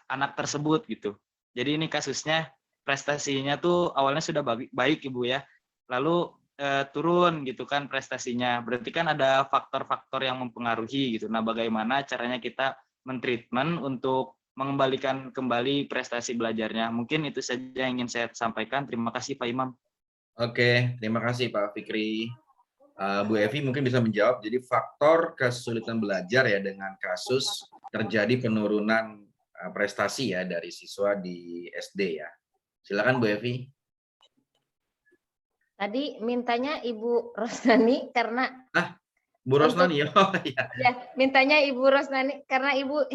anak tersebut gitu. Jadi ini kasusnya prestasinya tuh awalnya sudah baik Ibu ya, lalu turun gitu kan prestasinya, berarti kan ada faktor-faktor yang mempengaruhi gitu. Nah bagaimana caranya kita mentreatment untuk mengembalikan kembali prestasi belajarnya? Mungkin itu saja yang ingin saya sampaikan. Terima kasih Pak Imam. Oke, terima kasih Pak Fikri. Bu Evi mungkin bisa menjawab. Jadi faktor kesulitan belajar ya dengan kasus terjadi penurunan prestasi ya dari siswa di SD ya. Silakan Bu Evi. Tadi mintanya Ibu Rosnani karena Bu Rosnani oh iya. Ya, mintanya Ibu Rosnani karena Ibu.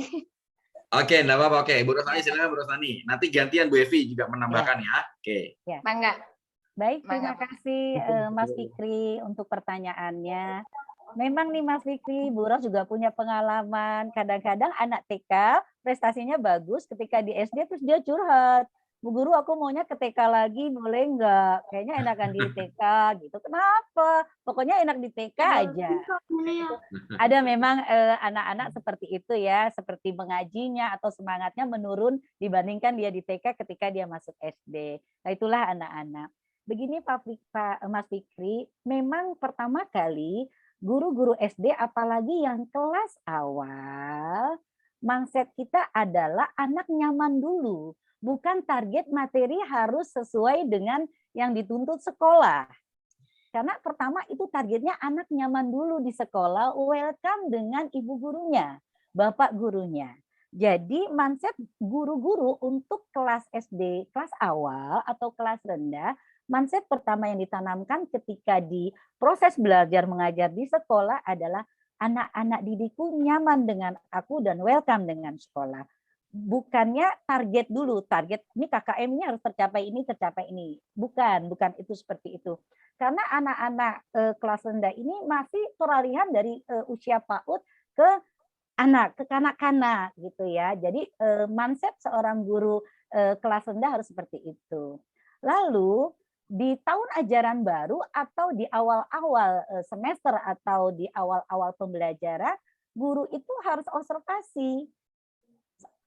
Oke, enggak apa-apa. Oke, Bu Rosnani silakan Bu Rosnani. Nanti gantian Bu Evi juga menambahkan ya. Oke. Ya. Mangga. Baik, terima kasih Mas Fikri untuk pertanyaannya. Memang nih Mas Fikri, Bu Ros juga punya pengalaman. Kadang-kadang anak TK prestasinya bagus, ketika di SD terus dia curhat. Bu Guru, aku maunya ke TK lagi, boleh nggak? Kayaknya enakan di TK gitu. Kenapa? Pokoknya enak di TK aja. Ada memang anak-anak seperti itu ya, seperti mengajinya atau semangatnya menurun dibandingkan dia di TK ketika dia masuk SD. Nah itulah anak-anak. begini Mas Fikri, memang pertama kali guru-guru SD apalagi yang kelas awal, mindset kita adalah anak nyaman dulu, bukan target materi harus sesuai dengan yang dituntut sekolah. Karena pertama itu targetnya anak nyaman dulu di sekolah, welcome dengan ibu gurunya, bapak gurunya. Jadi mindset guru-guru untuk kelas SD, kelas awal atau kelas rendah, mindset pertama yang ditanamkan ketika di proses belajar mengajar di sekolah adalah anak-anak didikku nyaman dengan aku dan welcome dengan sekolah. Bukannya target dulu, target ini KKM-nya harus tercapai ini. Bukan itu seperti itu. Karena anak-anak kelas rendah ini masih peralihan dari usia PAUD ke kanak-kanak gitu ya. Jadi mindset seorang guru kelas rendah harus seperti itu. Lalu di tahun ajaran baru atau di awal-awal semester atau di awal-awal pembelajaran, guru itu harus observasi.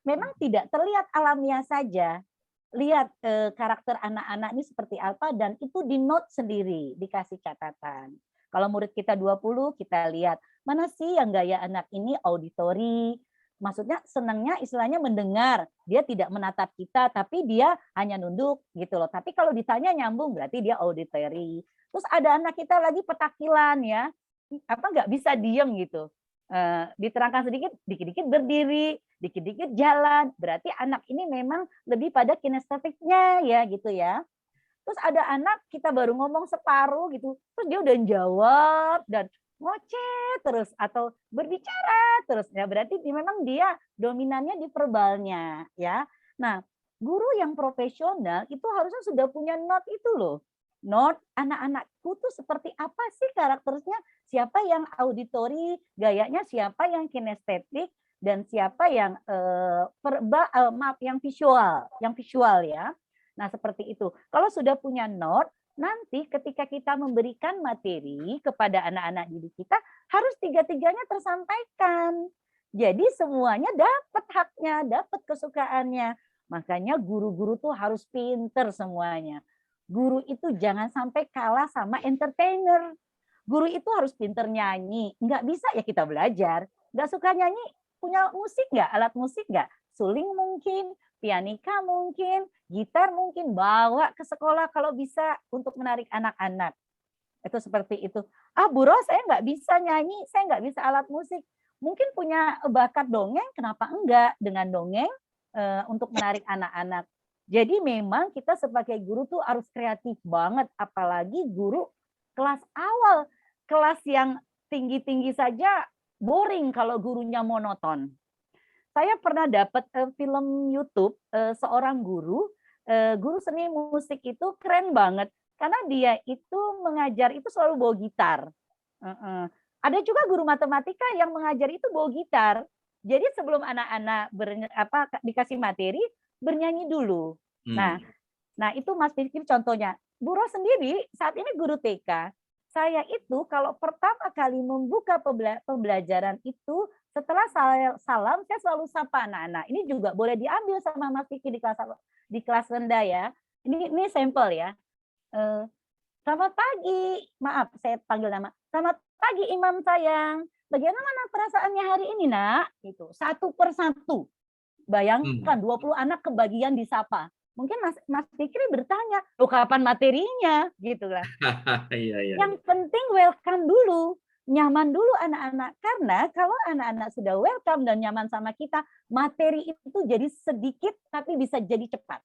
Memang tidak terlihat alamiah saja. Lihat karakter anak-anak ini seperti apa dan itu di note sendiri, dikasih catatan. Kalau murid kita 20, kita lihat mana sih yang gaya anak ini auditori. Maksudnya senangnya istilahnya mendengar. Dia tidak menatap kita, tapi dia hanya nunduk gitu loh. Tapi kalau ditanya nyambung berarti dia auditori. Terus ada anak kita lagi petakilan ya, nggak bisa diem gitu. Diterangkan sedikit, dikit-dikit berdiri, dikit-dikit jalan. Berarti anak ini memang lebih pada kinestetiknya ya gitu ya. Terus ada anak kita baru ngomong separuh gitu, terus dia udah jawab dan ngoceh terus atau berbicara terus ya, berarti memang dia dominannya di verbalnya ya. Nah, guru yang profesional itu harusnya sudah punya note itu loh. Note anak-anakku tuh seperti apa sih karakternya, siapa yang auditori, gayanya siapa yang kinestetik dan siapa yang yang visual ya. Nah, seperti itu. Kalau sudah punya note, nanti ketika kita memberikan materi kepada anak-anak didik kita, harus tiga-tiganya tersampaikan. Jadi semuanya dapat haknya, dapat kesukaannya. Makanya guru-guru tuh harus pinter semuanya. Guru itu jangan sampai kalah sama entertainer. Guru itu harus pinter nyanyi. Nggak bisa ya kita belajar. Nggak suka nyanyi, punya musik nggak? Alat musik nggak? Suling mungkin, pianika mungkin, gitar mungkin, bawa ke sekolah kalau bisa untuk menarik anak-anak. Itu seperti itu. Bu Ros, saya nggak bisa nyanyi, saya nggak bisa alat musik. Mungkin punya bakat dongeng, kenapa enggak dengan dongeng untuk menarik anak-anak. Jadi memang kita sebagai guru tuh harus kreatif banget, apalagi guru kelas awal. Kelas yang tinggi-tinggi saja boring kalau gurunya monoton. Saya pernah dapat film YouTube seorang guru seni musik itu keren banget karena dia itu mengajar itu selalu bawa gitar. Ada juga guru matematika yang mengajar itu bawa gitar. Jadi sebelum anak-anak dikasih materi bernyanyi dulu. Nah itu Mas Fikri contohnya. Bu Ros sendiri saat ini guru TK. Saya itu kalau pertama kali membuka pembelajaran itu setelah salam saya selalu sapa anak-anak. Ini juga boleh diambil sama Mas Fikri di kelas rendah ya. Ini sampel ya. Selamat pagi, maaf saya panggil nama. Selamat pagi Imam sayang. Bagaimana perasaannya hari ini nak? Itu satu persatu. Bayangkan 20 anak kebagian disapa. Mungkin Mas Fikri bertanya, loh kapan materinya? Gitu lah. Yang penting welcome dulu. Nyaman dulu anak-anak. Karena kalau anak-anak sudah welcome dan nyaman sama kita, materi itu jadi sedikit tapi bisa jadi cepat.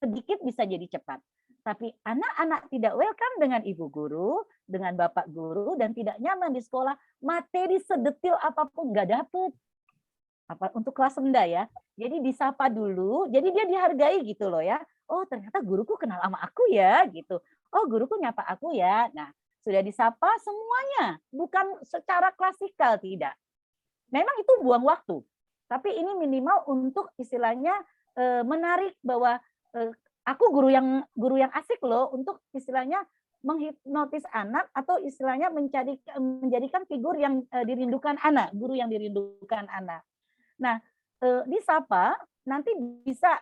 Sedikit bisa jadi cepat. Tapi anak-anak tidak welcome dengan ibu guru, dengan bapak guru, dan tidak nyaman di sekolah, materi sedetil apapun nggak dapet. Untuk kelas rendah ya. Jadi disapa dulu, jadi dia dihargai gitu loh ya. Oh ternyata guruku kenal sama aku ya gitu. Oh guruku nyapa aku ya. Nah sudah disapa semuanya, bukan secara klasikal tidak. Memang itu buang waktu, tapi ini minimal untuk istilahnya menarik bahwa aku guru yang asik loh untuk istilahnya menghipnotis anak atau istilahnya menjadikan figur yang dirindukan anak, guru yang dirindukan anak. Nah, disapa nanti bisa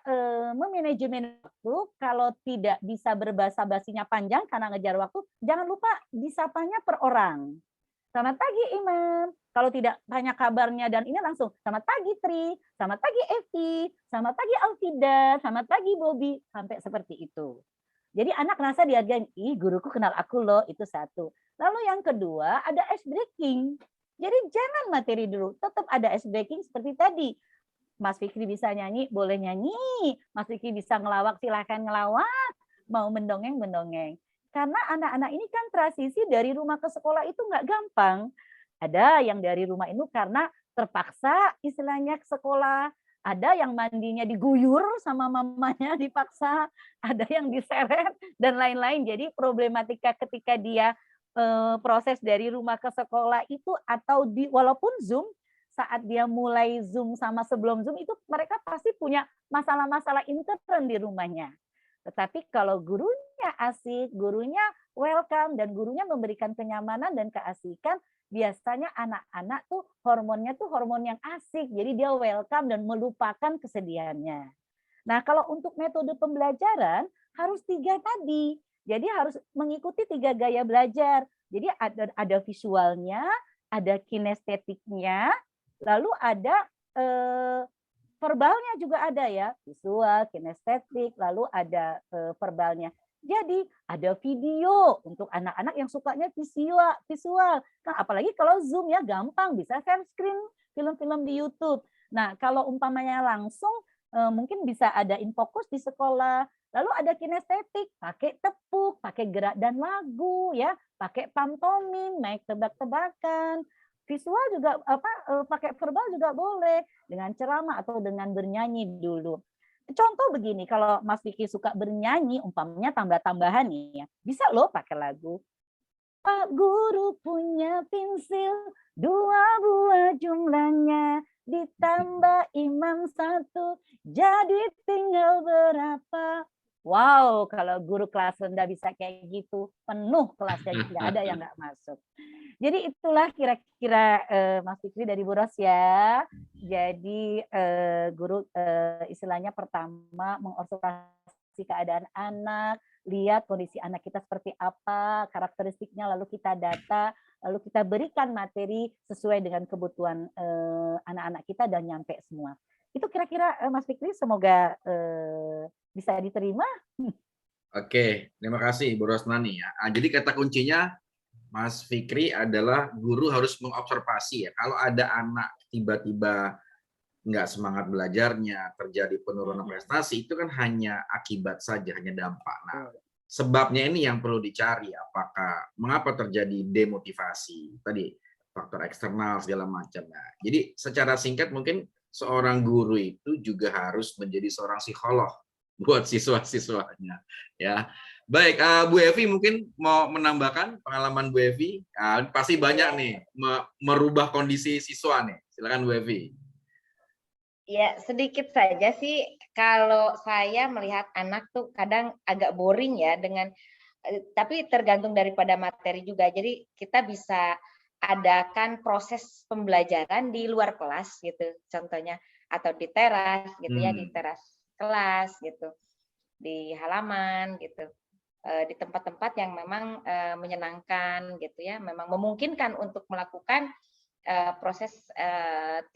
memanajemen waktu. Kalau tidak bisa berbahasa basinya panjang karena ngejar waktu, jangan lupa disapanya per orang. Selamat pagi Imam. Kalau tidak tanya kabarnya dan ini langsung, selamat pagi Tri, selamat pagi Evi, selamat pagi Alfida, selamat pagi Bobby, sampai seperti itu. Jadi anak merasa dihargain, ih guruku kenal aku loh, itu satu. Lalu yang kedua ada ice breaking. Jadi jangan materi dulu, tetap ada ice breaking seperti tadi. Mas Fikri bisa nyanyi, boleh nyanyi. Mas Fikri bisa ngelawak, silakan ngelawak. Mau mendongeng, mendongeng. Karena anak-anak ini kan transisi dari rumah ke sekolah itu nggak gampang. Ada yang dari rumah itu karena terpaksa istilahnya ke sekolah. Ada yang mandinya diguyur sama mamanya dipaksa. Ada yang diseret dan lain-lain. Jadi problematika ketika dia proses dari rumah ke sekolah itu atau walaupun Zoom, saat dia mulai Zoom sama sebelum Zoom itu mereka pasti punya masalah-masalah intern di rumahnya. Tetapi kalau gurunya asik, gurunya welcome, dan gurunya memberikan kenyamanan dan keasikan, biasanya anak-anak tuh hormonnya tuh hormon yang asik. Jadi dia welcome dan melupakan kesedihannya. Nah kalau untuk metode pembelajaran harus 3 tadi. Jadi harus mengikuti 3 gaya belajar. Jadi ada visualnya, ada kinestetiknya, lalu ada verbalnya juga ada ya, visual, kinestetik, lalu ada verbalnya. Jadi ada video untuk anak-anak yang sukanya visual. Nah, apalagi kalau Zoom ya gampang, bisa share screen film-film di YouTube. Nah, kalau umpamanya langsung mungkin bisa ada infokus di sekolah. Lalu ada kinestetik, pakai tepuk, pakai gerak dan lagu ya, pakai pantomim, naik tebak-tebakan. Visual juga pakai verbal juga boleh dengan ceramah atau dengan bernyanyi dulu. Contoh begini, kalau Mas Vicky suka bernyanyi, umpamanya tambah-tambahan nih ya, bisa loh pakai lagu. Pak Guru punya pensil 2 buah jumlahnya, ditambah imam 1, jadi tinggal berapa? Wow, kalau guru kelas rendah bisa kayak gitu, penuh kelasnya, nggak ada yang nggak masuk. Jadi itulah kira-kira Mas Fikri dari Bu Ros ya. Jadi guru istilahnya pertama mengobservasi keadaan anak, lihat kondisi anak kita seperti apa, karakteristiknya, lalu kita data, lalu kita berikan materi sesuai dengan kebutuhan anak-anak kita dan nyampe semua. Itu kira-kira Mas Fikri, semoga bisa diterima. Oke, terima kasih Bu Rosnani ya. Jadi kata kuncinya Mas Fikri adalah guru harus mengobservasi ya. Kalau ada anak tiba-tiba nggak semangat belajarnya, terjadi penurunan prestasi, itu kan hanya akibat saja, hanya dampak. Nah, sebabnya ini yang perlu dicari. Mengapa terjadi demotivasi? Tadi faktor eksternal segala macam. Nah, jadi secara singkat mungkin seorang guru itu juga harus menjadi seorang psikolog buat siswa-siswanya ya. Baik, Bu Evi mungkin mau menambahkan pengalaman Bu Evi. Pasti banyak nih merubah kondisi siswa nih. Silakan Bu Evi. Ya, sedikit saja sih kalau saya melihat anak tuh kadang agak boring ya tapi tergantung daripada materi juga. Jadi kita bisa adakan proses pembelajaran di luar kelas gitu contohnya, atau di teras gitu ya, di teras kelas gitu, di halaman gitu, di tempat-tempat yang memang menyenangkan gitu ya, memang memungkinkan untuk melakukan proses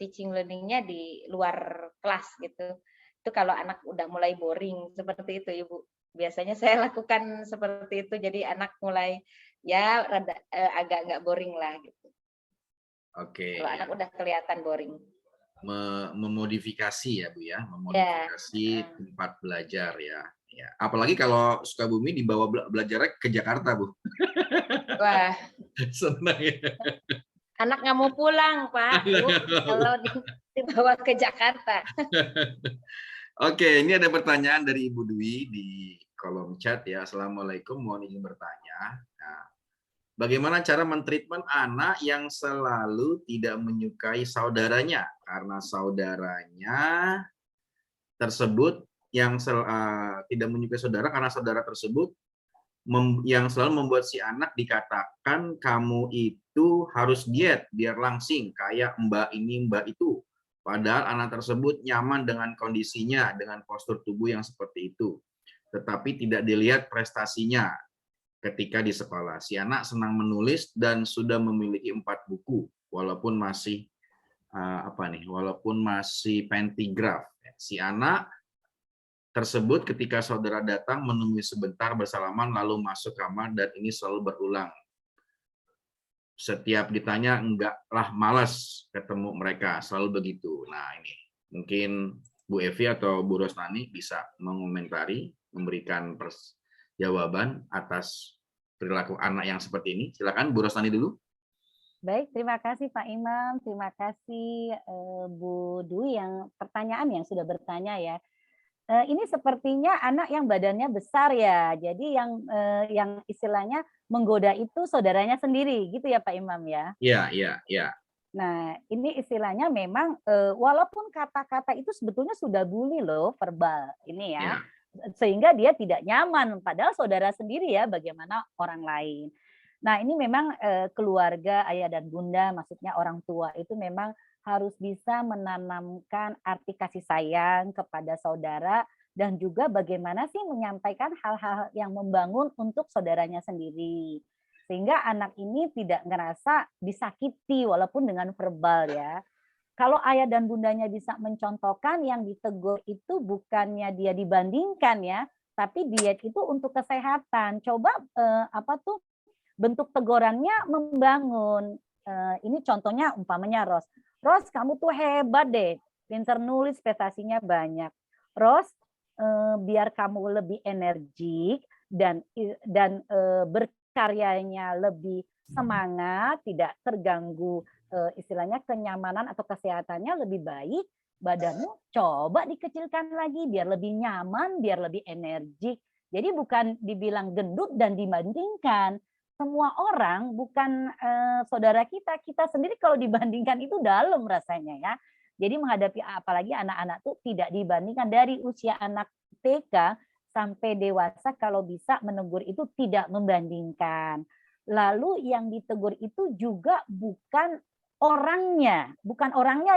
teaching learning-nya di luar kelas gitu. Itu kalau anak udah mulai boring seperti itu Ibu. Biasanya saya lakukan seperti itu, jadi anak mulai ya agak nggak boring lah gitu. Oke. Kalau anak udah kelihatan boring. Memodifikasi ya Bu ya, memodifikasi tempat belajar ya. Apalagi kalau Sukabumi dibawa belajarnya ke Jakarta Bu. Wah, senang ya. Anak nggak mau pulang Pak Bu kalau dibawa ke Jakarta. Oke, ini ada pertanyaan dari Ibu Dwi di kolom chat ya. Assalamualaikum, mohon izin bertanya. Nah, bagaimana cara mentreatment anak yang selalu tidak menyukai saudaranya karena saudaranya tersebut tidak menyukai saudara karena saudara tersebut yang selalu membuat si anak dikatakan kamu itu harus diet biar langsing kayak mbak ini mbak itu, Padahal anak tersebut nyaman dengan kondisinya, dengan postur tubuh yang seperti itu. Tetapi tidak dilihat prestasinya ketika di sekolah. Si anak senang menulis dan sudah memiliki 4 buku, walaupun masih walaupun masih pentigraf. Si anak tersebut ketika saudara datang menemui sebentar bersalaman lalu masuk kamar, dan ini selalu berulang. Setiap ditanya, enggak lah, malas ketemu mereka, selalu begitu. Nah, ini mungkin Bu Evi atau Bu Rosnani bisa mengomentari, memberikan jawaban atas perilaku anak yang seperti ini. Silakan Bu Rosnani dulu. Baik, terima kasih Pak Imam, terima kasih Bu Dwi yang pertanyaan yang sudah bertanya ya. Ini sepertinya anak yang badannya besar ya, jadi yang istilahnya menggoda itu saudaranya sendiri, gitu ya Pak Imam ya? Iya. Nah, ini istilahnya memang walaupun kata-kata itu sebetulnya sudah bully loh, verbal ini ya, sehingga dia tidak nyaman, padahal saudara sendiri ya, bagaimana orang lain. Nah, ini memang keluarga, ayah dan bunda, maksudnya orang tua itu memang harus bisa menanamkan arti kasih sayang kepada saudara dan juga bagaimana sih menyampaikan hal-hal yang membangun untuk saudaranya sendiri. Sehingga anak ini tidak ngerasa disakiti walaupun dengan verbal ya. Kalau ayah dan bundanya bisa mencontohkan, yang ditegur itu bukannya dia dibandingkan ya, tapi dia itu untuk kesehatan. Coba bentuk tegurannya membangun. Ini contohnya umpamanya Ros, kamu tuh hebat deh, pinter nulis, prestasinya banyak. Ros, biar kamu lebih energik dan berkaryanya lebih semangat, tidak terganggu istilahnya kenyamanan atau kesehatannya lebih baik, badanmu coba dikecilkan lagi biar lebih nyaman, biar lebih energik. Jadi bukan dibilang gendut dan dibandingkan. Semua orang bukan saudara kita sendiri kalau dibandingkan itu dalam rasanya ya. Jadi menghadapi apalagi anak-anak tuh tidak dibandingkan dari usia anak TK sampai dewasa, kalau bisa menegur itu tidak membandingkan. Lalu yang ditegur itu juga bukan orangnya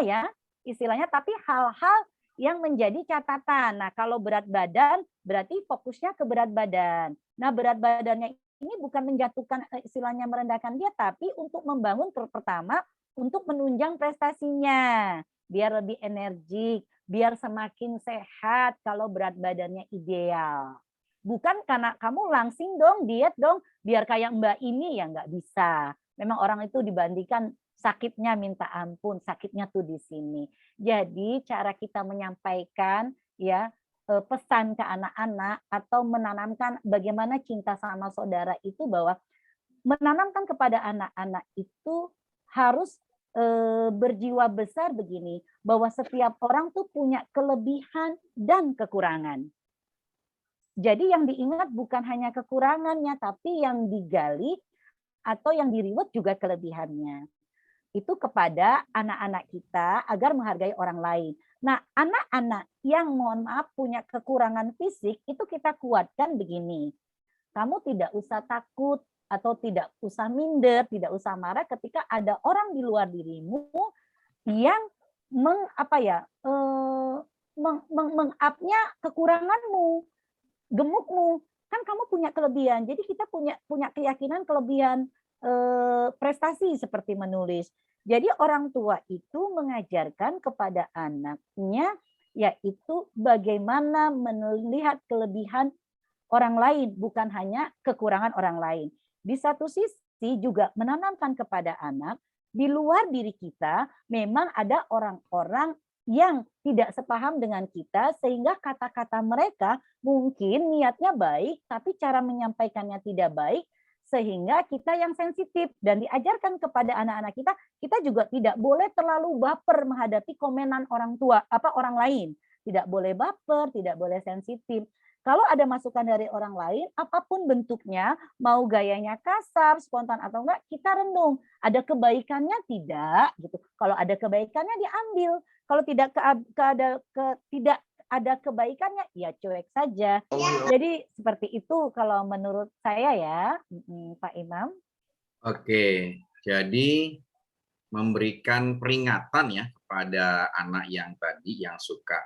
ya istilahnya, tapi hal-hal yang menjadi catatan. Nah, kalau berat badan berarti fokusnya ke berat badan. Nah, berat badannya ini bukan menjatuhkan istilahnya merendahkan dia, tapi untuk membangun pertama untuk menunjang prestasinya, biar lebih energik, biar semakin sehat kalau berat badannya ideal. Bukan karena kamu langsing dong, diet dong, biar kayak Mbak ini ya nggak bisa. Memang orang itu dibandingkan sakitnya minta ampun, sakitnya tuh di sini. Jadi cara kita menyampaikan ya pesan ke anak-anak atau menanamkan bagaimana cinta sama saudara itu, bahwa menanamkan kepada anak-anak itu harus berjiwa besar begini, bahwa setiap orang tuh punya kelebihan dan kekurangan. Jadi yang diingat bukan hanya kekurangannya, tapi yang digali atau yang diriwet juga kelebihannya. Itu kepada anak-anak kita agar menghargai orang lain. Nah, anak-anak yang mohon maaf punya kekurangan fisik itu kita kuatkan begini. Kamu tidak usah takut atau tidak usah minder, tidak usah marah ketika ada orang di luar dirimu yang mengupnya kekuranganmu, gemukmu. Kan kamu punya kelebihan. Jadi kita punya keyakinan kelebihan prestasi seperti menulis. Jadi orang tua itu mengajarkan kepada anaknya yaitu bagaimana melihat kelebihan orang lain, bukan hanya kekurangan orang lain. Di satu sisi juga menanamkan kepada anak, di luar diri kita memang ada orang-orang yang tidak sepaham dengan kita, sehingga kata-kata mereka mungkin niatnya baik, tapi cara menyampaikannya tidak baik, sehingga kita yang sensitif. Dan diajarkan kepada anak-anak kita juga tidak boleh terlalu baper menghadapi komenan orang lain. Tidak boleh baper, tidak boleh sensitif. Kalau ada masukan dari orang lain, apapun bentuknya, mau gayanya kasar, spontan atau enggak, kita renung. Ada kebaikannya tidak, gitu. Kalau ada kebaikannya diambil. Kalau tidak ada kebaikannya, ya cuek saja. Jadi seperti itu kalau menurut saya ya, Pak Imam. Oke, jadi memberikan peringatan ya kepada anak yang tadi yang suka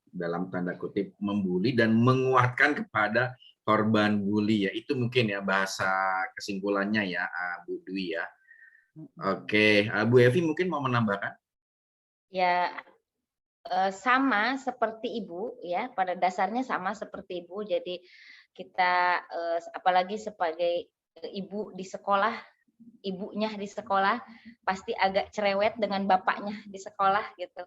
dalam tanda kutip membuli dan menguatkan kepada korban bully ya. Itu mungkin ya bahasa kesimpulannya ya, Bu Dwi ya. Oke, Bu Evi mungkin mau menambahkan? Ya, sama seperti Ibu ya, pada dasarnya sama seperti Ibu. Jadi kita apalagi sebagai ibu di sekolah, ibunya di sekolah pasti agak cerewet dengan bapaknya di sekolah gitu.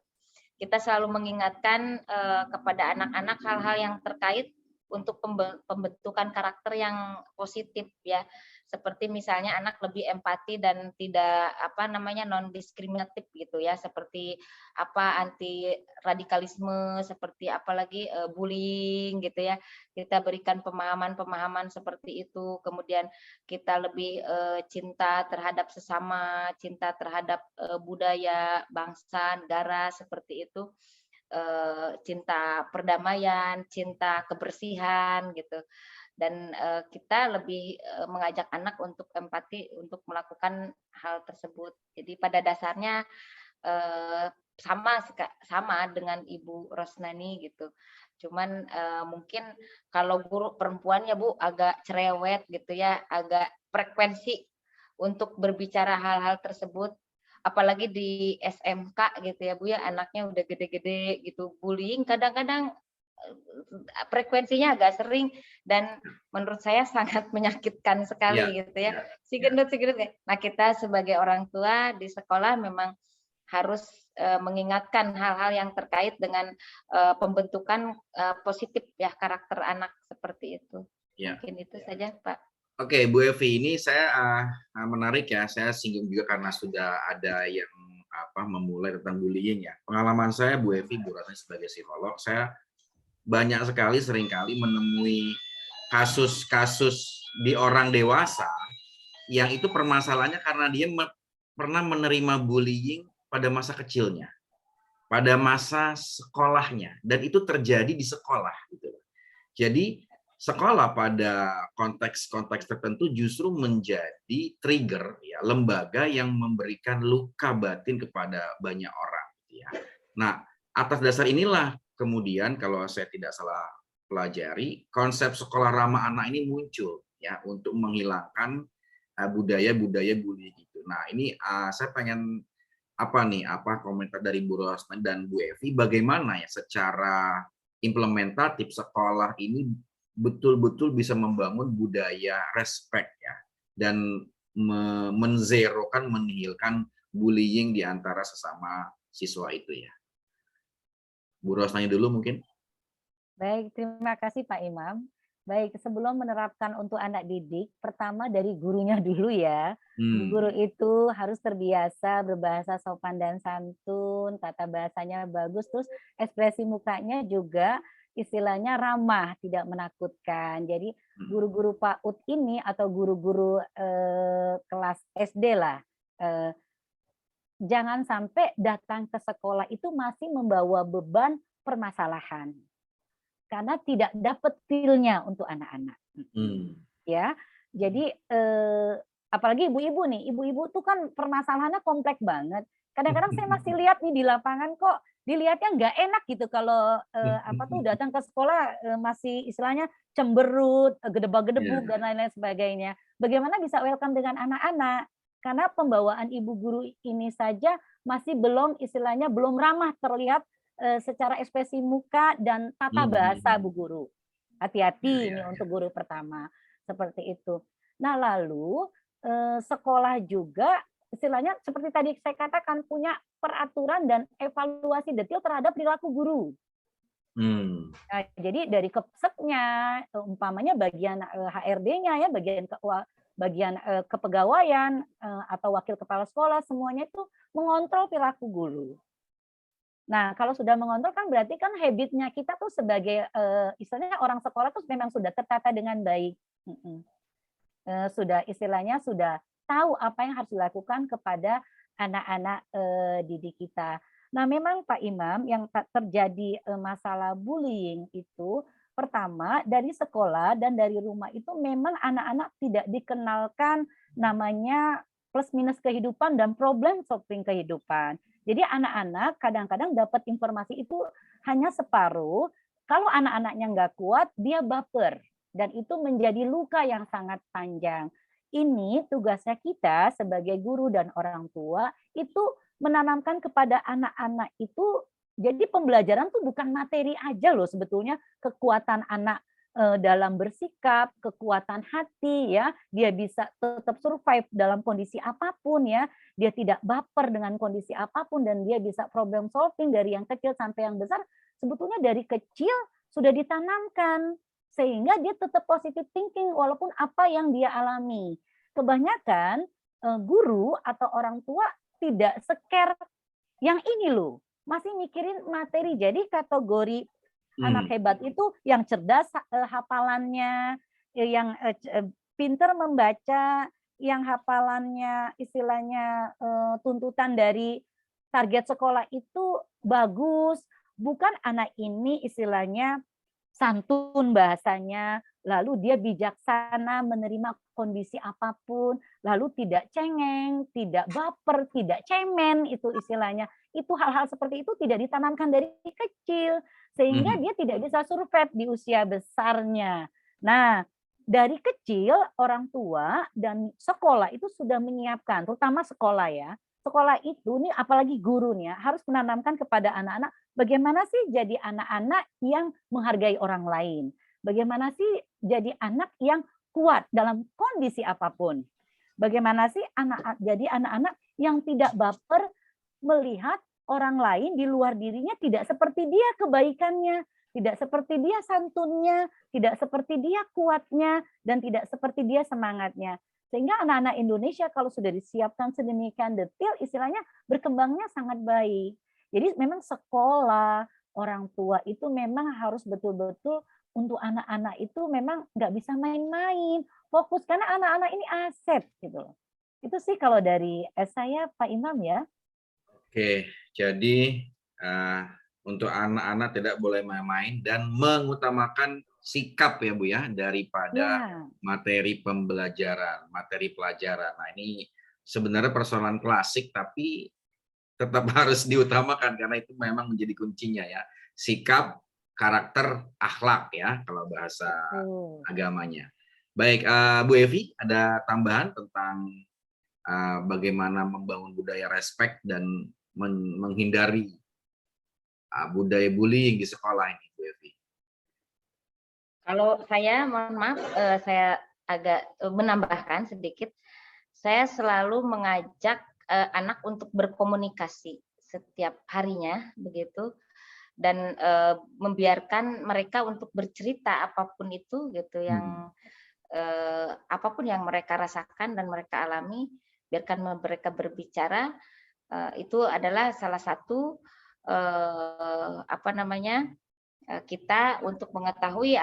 Kita selalu mengingatkan kepada anak-anak hal-hal yang terkait untuk pembentukan karakter yang positif ya. Seperti misalnya anak lebih empati dan tidak non diskriminatif gitu ya, seperti anti radikalisme, seperti apalagi bullying gitu ya. Kita berikan pemahaman-pemahaman seperti itu. Kemudian kita lebih cinta terhadap sesama, cinta terhadap budaya, bangsa, negara seperti itu. Cinta perdamaian, cinta kebersihan gitu. Dan kita lebih mengajak anak untuk empati untuk melakukan hal tersebut. Jadi pada dasarnya sama dengan Ibu Rosnani gitu. Cuman mungkin kalau guru perempuan ya Bu agak cerewet gitu ya, agak frekuensi untuk berbicara hal-hal tersebut. Apalagi di SMK gitu ya Bu ya, anaknya udah gede-gede gitu, bullying kadang-kadang frekuensinya agak sering dan menurut saya sangat menyakitkan sekali gitu ya. Si gendut. Nah, kita sebagai orang tua di sekolah memang harus mengingatkan hal-hal yang terkait dengan pembentukan positif ya karakter anak seperti itu. Mungkin itu saja, Pak. Oke, Bu Evi, ini saya menarik ya. Saya singgung juga karena sudah ada yang memulai tentang bullying ya. Pengalaman saya, Bu Evi, Bu Ratna sebagai psikolog, saya banyak sekali seringkali menemui kasus-kasus di orang dewasa yang itu permasalahannya karena dia pernah menerima bullying pada masa kecilnya, pada masa sekolahnya, dan itu terjadi di sekolah gitu. Jadi sekolah pada konteks-konteks tertentu justru menjadi trigger ya, lembaga yang memberikan luka batin kepada banyak orang ya. Nah, atas dasar inilah kemudian kalau saya tidak salah pelajari, konsep sekolah ramah anak ini muncul ya untuk menghilangkan budaya-budaya bullying itu. Nah, ini saya pengen komentar dari Bu Rosna dan Bu Evi, bagaimana ya secara implementatif sekolah ini betul-betul bisa membangun budaya respect ya dan menzerokan, menihilkan bullying di antara sesama siswa itu ya. Bu Rosnanya dulu mungkin. Baik, terima kasih Pak Imam. Baik, sebelum menerapkan untuk anak didik, pertama dari gurunya dulu ya. Guru itu harus terbiasa berbahasa sopan dan santun, tata bahasanya bagus, terus ekspresi mukanya juga istilahnya ramah, tidak menakutkan. Jadi guru-guru PAUD ini atau guru-guru kelas SD lah, jangan sampai datang ke sekolah itu masih membawa beban permasalahan. Karena tidak dapat feel-nya untuk anak-anak. Ya, jadi apalagi ibu-ibu nih, ibu-ibu tuh kan permasalahannya kompleks banget. Kadang-kadang saya masih lihat nih di lapangan kok dilihatnya nggak enak gitu kalau datang ke sekolah masih istilahnya cemberut, gedebak-gedebuk dan lain-lain sebagainya. Bagaimana bisa welcome dengan anak-anak? Karena pembawaan ibu guru ini saja masih belum istilahnya belum ramah terlihat secara ekspresi muka dan tata bahasa Bu Guru. Hati-hati ini untuk guru pertama seperti itu. Nah, lalu sekolah juga istilahnya seperti tadi saya katakan punya peraturan dan evaluasi detail terhadap perilaku guru. Nah, jadi dari Kepseknya, umpamanya bagian HRD-nya ya, bagian kepegawaian atau wakil kepala sekolah, semuanya itu mengontrol perilaku guru. Nah, kalau sudah mengontrol kan berarti kan habitnya kita tuh sebagai istilahnya orang sekolah tuh memang sudah tertata dengan baik. Sudah istilahnya sudah tahu apa yang harus dilakukan kepada anak-anak didik kita. Nah, memang Pak Imam yang terjadi masalah bullying itu pertama dari sekolah dan dari rumah itu memang anak-anak tidak dikenalkan namanya plus minus kehidupan dan problem solving kehidupan. Jadi anak-anak kadang-kadang dapat informasi itu hanya separuh. Kalau anak-anaknya nggak kuat, dia baper. Dan itu menjadi luka yang sangat panjang. Ini tugasnya kita sebagai guru dan orang tua itu menanamkan kepada anak-anak itu, jadi pembelajaran tuh bukan materi aja loh sebetulnya, kekuatan anak dalam bersikap, kekuatan hati ya, dia bisa tetap survive dalam kondisi apapun ya, dia tidak baper dengan kondisi apapun dan dia bisa problem solving dari yang kecil sampai yang besar, sebetulnya dari kecil sudah ditanamkan sehingga dia tetap positive thinking walaupun apa yang dia alami. Kebanyakan guru atau orang tua tidak scare yang ini loh, masih mikirin materi. Jadi kategori anak hebat itu yang cerdas hafalannya, yang pinter membaca, yang hafalannya istilahnya tuntutan dari target sekolah itu bagus. Bukan anak ini istilahnya santun bahasanya, lalu dia bijaksana menerima kondisi apapun, lalu tidak cengeng, tidak baper, tidak cemen, itu istilahnya. Itu hal-hal seperti itu tidak ditanamkan dari kecil, sehingga dia tidak bisa survive di usia besarnya. Nah, dari kecil orang tua dan sekolah itu sudah menyiapkan, terutama sekolah ya. Sekolah itu nih apalagi gurunya harus menanamkan kepada anak-anak bagaimana sih jadi anak-anak yang menghargai orang lain. Bagaimana sih jadi anak yang kuat dalam kondisi apapun. Bagaimana sih jadi anak-anak yang tidak baper melihat orang lain di luar dirinya tidak seperti dia kebaikannya, tidak seperti dia santunnya, tidak seperti dia kuatnya, dan tidak seperti dia semangatnya. Sehingga anak-anak Indonesia kalau sudah disiapkan sedemikian detail, istilahnya berkembangnya sangat baik. Jadi memang sekolah, orang tua itu memang harus betul-betul untuk anak-anak itu memang nggak bisa main-main, fokus karena anak-anak ini aset gitu loh. Itu sih kalau dari saya Pak Imam ya. Oke, jadi untuk anak-anak tidak boleh main-main dan mengutamakan sikap ya Bu ya daripada materi pembelajaran, materi pelajaran. Nah ini sebenarnya persoalan klasik tapi tetap harus diutamakan karena itu memang menjadi kuncinya ya. Sikap, karakter, akhlak ya kalau bahasa agamanya. Baik, Bu Evi ada tambahan tentang bagaimana membangun budaya respect dan menghindari budaya bullying di sekolah ini, Bu Evi? Kalau saya, mohon maaf, saya agak menambahkan sedikit. Saya selalu mengajak anak untuk berkomunikasi setiap harinya, begitu, dan membiarkan mereka untuk bercerita apapun itu, gitu, yang apapun yang mereka rasakan dan mereka alami, biarkan mereka berbicara. Itu adalah salah satu kita untuk mengetahui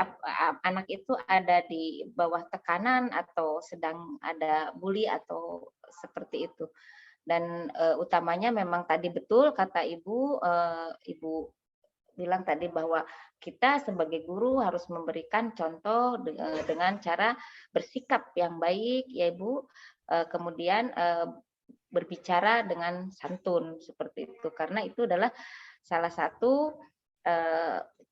anak itu ada di bawah tekanan atau sedang ada bully atau seperti itu. Dan utamanya memang tadi betul kata Ibu bilang tadi bahwa kita sebagai guru harus memberikan contoh dengan cara bersikap yang baik ya Ibu, kemudian berbicara dengan santun seperti itu, karena itu adalah salah satu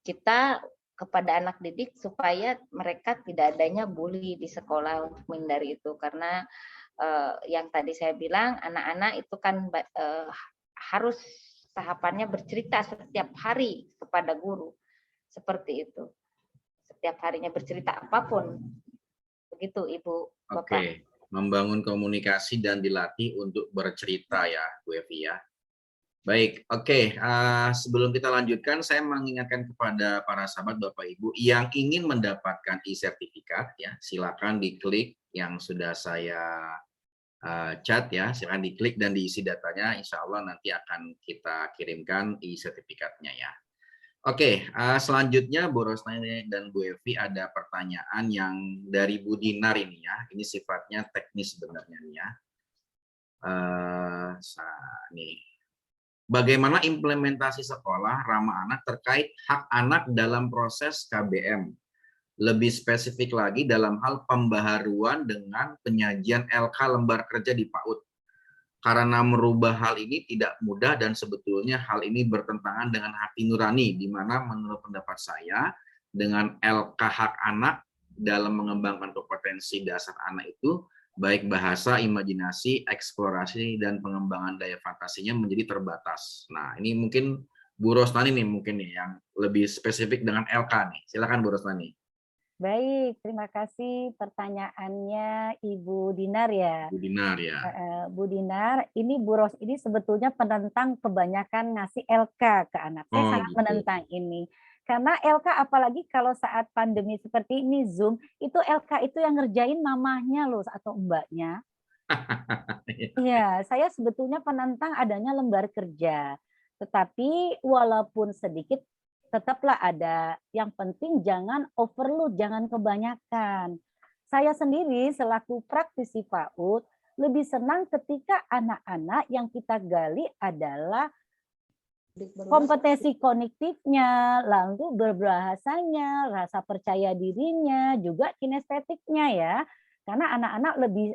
kita kepada anak didik supaya mereka tidak adanya bully di sekolah untuk menghindari itu, karena yang tadi saya bilang anak-anak itu kan harus tahapannya bercerita setiap hari kepada guru seperti itu, setiap harinya bercerita apapun, begitu Ibu Bapak. Oke, membangun komunikasi dan dilatih untuk bercerita ya Bu Evi ya. Baik, oke. Sebelum kita lanjutkan, saya mengingatkan kepada para sahabat Bapak Ibu yang ingin mendapatkan e-sertifikat ya, silakan diklik yang sudah saya chat ya, silakan diklik dan diisi datanya, insya Allah nanti akan kita kirimkan e-sertifikatnya ya. Oke, selanjutnya Bu Rosnani dan Bu Evi ada pertanyaan yang dari Bu Dinar ini ya, ini sifatnya teknis sebenarnya nih ya. Nih. Bagaimana implementasi sekolah ramah anak terkait hak anak dalam proses KBM? Lebih spesifik lagi dalam hal pembaharuan dengan penyajian LK lembar kerja di PAUD. karena merubah hal ini tidak mudah dan sebetulnya hal ini bertentangan dengan hati nurani, di mana menurut pendapat saya dengan LK hak anak dalam mengembangkan kompetensi dasar anak itu baik bahasa, imajinasi, eksplorasi dan pengembangan daya fantasinya menjadi terbatas. Nah, ini mungkin Bu Rosnani nih mungkin nih yang lebih spesifik dengan LK nih. Silakan Bu Rosnani. Baik, terima kasih pertanyaannya Ibu Dinar ya. Bu Dinar ya. Bu Dinar, ini Bu Ros ini sebetulnya penentang kebanyakan ngasih LK ke anak. Saya sangat gitu. menentang ini. Karena LK apalagi kalau saat pandemi seperti ini Zoom, itu LK itu yang ngerjain mamahnya loh atau mbaknya. Iya, saya sebetulnya penentang adanya lembar kerja. Tetapi walaupun sedikit tetaplah ada. Yang penting jangan overload, jangan kebanyakan. Saya sendiri selaku praktisi PAUD lebih senang ketika anak-anak yang kita gali adalah kompetensi kognitifnya, lalu berbahasanya, rasa percaya dirinya, juga kinestetiknya ya. Karena anak-anak lebih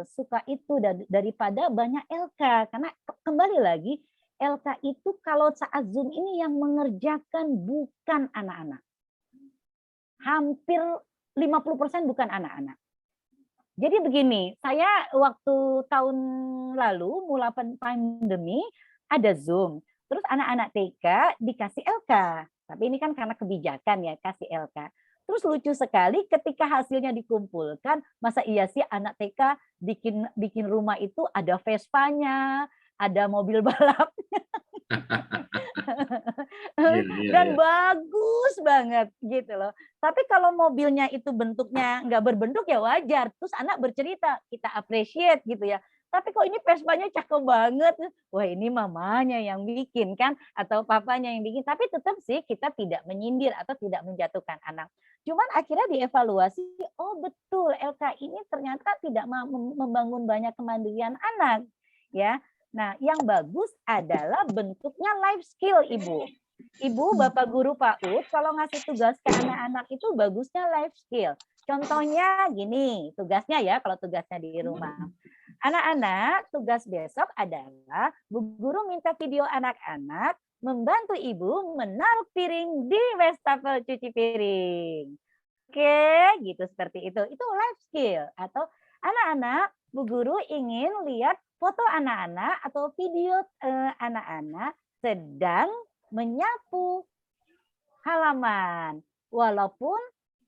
suka itu daripada banyak LK. Karena kembali lagi, LK itu kalau saat Zoom ini yang mengerjakan bukan anak-anak. Hampir 50% bukan anak-anak. Jadi begini, saya waktu tahun lalu mulai pandemi ada Zoom. Terus anak-anak TK dikasih LK. Tapi ini kan karena kebijakan ya, kasih LK. Terus lucu sekali ketika hasilnya dikumpulkan, masa iya sih anak TK bikin rumah itu ada Vespa-nya, ada mobil balapnya. Dan bagus banget gitu loh. Tapi kalau mobilnya itu bentuknya nggak berbentuk ya wajar. Terus anak bercerita, kita appreciate gitu ya. Tapi kok ini Vespa-nya cakep banget. Wah ini mamanya yang bikin kan. Atau papanya yang bikin. Tapi tetap sih kita tidak menyindir atau tidak menjatuhkan anak. Cuman akhirnya dievaluasi, oh betul LK ini ternyata tidak membangun banyak kemandirian anak. Ya. Nah, yang bagus adalah bentuknya life skill, Ibu. Ibu, Bapak Guru PAUD, kalau ngasih tugas ke anak-anak itu bagusnya life skill. Contohnya gini, tugasnya ya, kalau tugasnya di rumah. Anak-anak, tugas besok adalah Bu Guru minta video anak-anak membantu Ibu menaruh piring di wastafel cuci piring. Oke, gitu seperti itu. Itu life skill. Atau anak-anak, Bu Guru ingin lihat foto anak-anak atau video anak-anak sedang menyapu halaman. Walaupun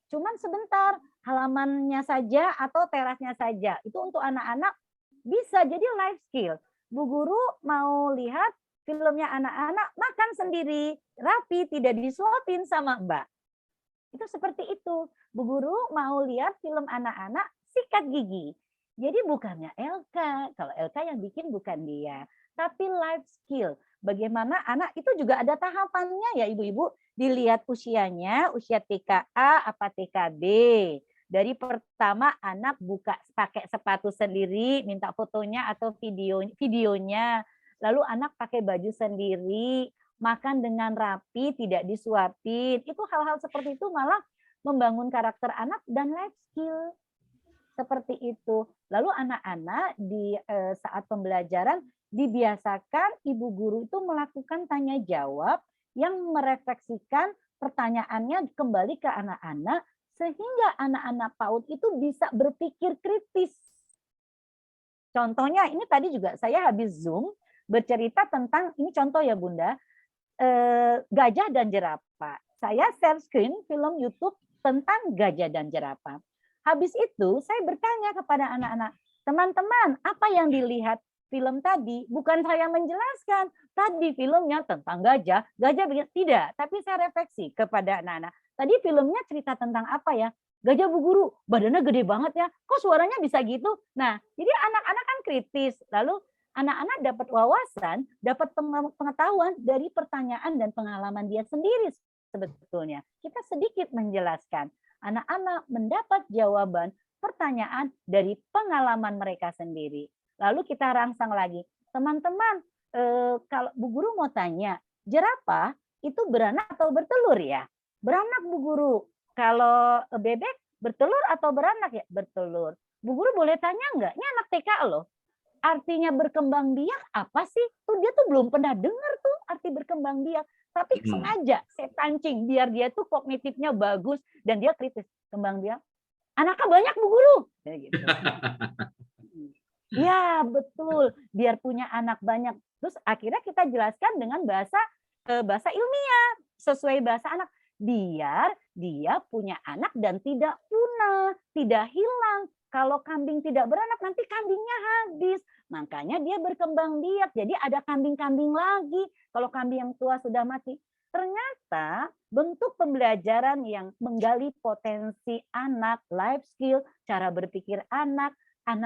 cuman sebentar, halamannya saja atau terasnya saja. Itu untuk anak-anak bisa jadi life skill. Bu Guru mau lihat filmnya anak-anak makan sendiri, rapi, tidak disuapin sama Mbak. Itu seperti itu. Bu Guru mau lihat film anak-anak sikat gigi. Jadi bukannya LK, kalau LK yang bikin bukan dia, tapi life skill. Bagaimana anak itu juga ada tahapannya ya ibu-ibu, dilihat usianya, usia TKA apa TKB. Dari pertama anak buka pakai sepatu sendiri, minta fotonya atau videonya. Lalu anak pakai baju sendiri, makan dengan rapi, tidak disuapin. Itu hal-hal seperti itu malah membangun karakter anak dan life skill. Seperti itu. Lalu anak-anak di saat pembelajaran dibiasakan ibu guru itu melakukan tanya jawab yang merefleksikan pertanyaannya kembali ke anak-anak sehingga anak-anak PAUD itu bisa berpikir kritis. Contohnya ini tadi juga saya habis Zoom bercerita tentang, ini contoh ya Bunda, gajah dan jerapah. Saya share screen film YouTube tentang gajah dan jerapah. Habis itu saya bertanya kepada anak-anak, teman-teman apa yang dilihat film tadi? Bukan saya menjelaskan, tadi filmnya tentang gajah tidak, tapi saya refleksi kepada anak-anak. Tadi filmnya cerita tentang apa ya? Gajah Bu Guru, badannya gede banget ya, kok suaranya bisa gitu? Nah, jadi anak-anak kan kritis, lalu anak-anak dapat wawasan, dapat pengetahuan dari pertanyaan dan pengalaman dia sendiri sebetulnya. Kita sedikit menjelaskan. Anak-anak mendapat jawaban pertanyaan dari pengalaman mereka sendiri. Lalu kita rangsang lagi, teman-teman, kalau Bu Guru mau tanya, jerapah itu beranak atau bertelur ya? Beranak Bu Guru. Kalau bebek bertelur atau beranak ya? Bertelur. Bu Guru boleh tanya enggak? Ini anak TK loh. artinya berkembang biak apa sih? Tuh dia tuh belum pernah dengar tuh arti berkembang biak. Tapi sengaja saya pancing biar dia tuh kognitifnya bagus dan dia kritis. Kembang biak, anaknya banyak Bu Guru. Ya, gitu. Ya betul, biar punya anak banyak. Terus akhirnya kita jelaskan dengan bahasa ilmiah sesuai bahasa anak. Biar dia punya anak dan tidak punah, tidak hilang. Kalau kambing tidak beranak nanti kambingnya habis. Makanya dia berkembang biak. Jadi ada kambing-kambing lagi. Kalau kambing yang tua sudah mati. Ternyata bentuk pembelajaran yang menggali potensi anak, life skill, cara berpikir anak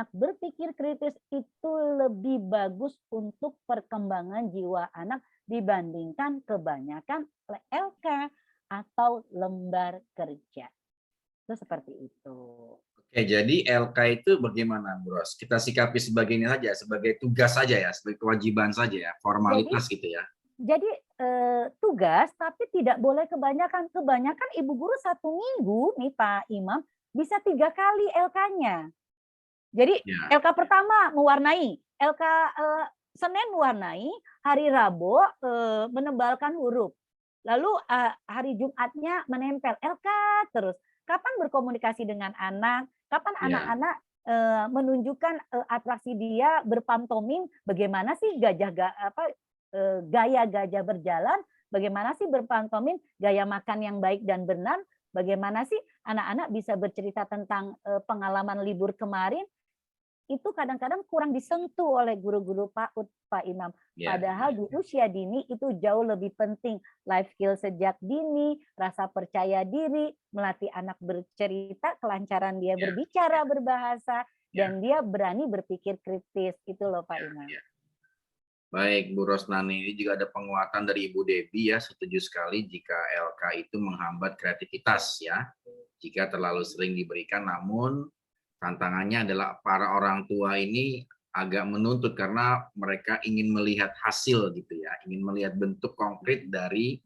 berpikir kritis itu lebih bagus untuk perkembangan jiwa anak dibandingkan kebanyakan LK atau lembar kerja. Itu seperti itu. Oke, jadi LK itu bagaimana, Bros? Kita sikapi sebagai ini saja, sebagai tugas saja ya, sebagai kewajiban saja ya, formalitas gitu ya. Jadi tugas, tapi tidak boleh kebanyakan. Kebanyakan Ibu Guru 1 minggu nih Pak Imam bisa 3 kali LK-nya. Jadi LK pertama mewarnai, LK Senin mewarnai, hari Rabu menebalkan huruf. Lalu hari Jumatnya menempel LK terus. Kapan berkomunikasi dengan anak? Kapan anak-anak menunjukkan atraksi dia berpantomim? Bagaimana sih gaya gajah berjalan? Bagaimana sih berpantomim gaya makan yang baik dan benar? Bagaimana sih anak-anak bisa bercerita tentang pengalaman libur kemarin? Itu kadang-kadang kurang disentuh oleh guru-guru PAUD, Pak Imam. Padahal di usia dini itu jauh lebih penting. Life skill sejak dini, rasa percaya diri, melatih anak bercerita, kelancaran dia berbicara, berbahasa, dan dia berani berpikir kritis. Itu loh Pak Imam. Baik, Bu Rosnani, ini juga ada penguatan dari Ibu Debbie ya, setuju sekali jika LK itu menghambat kreativitas ya. Jika terlalu sering diberikan, namun tantangannya adalah para orang tua ini agak menuntut karena mereka ingin melihat hasil gitu ya, ingin melihat bentuk konkret dari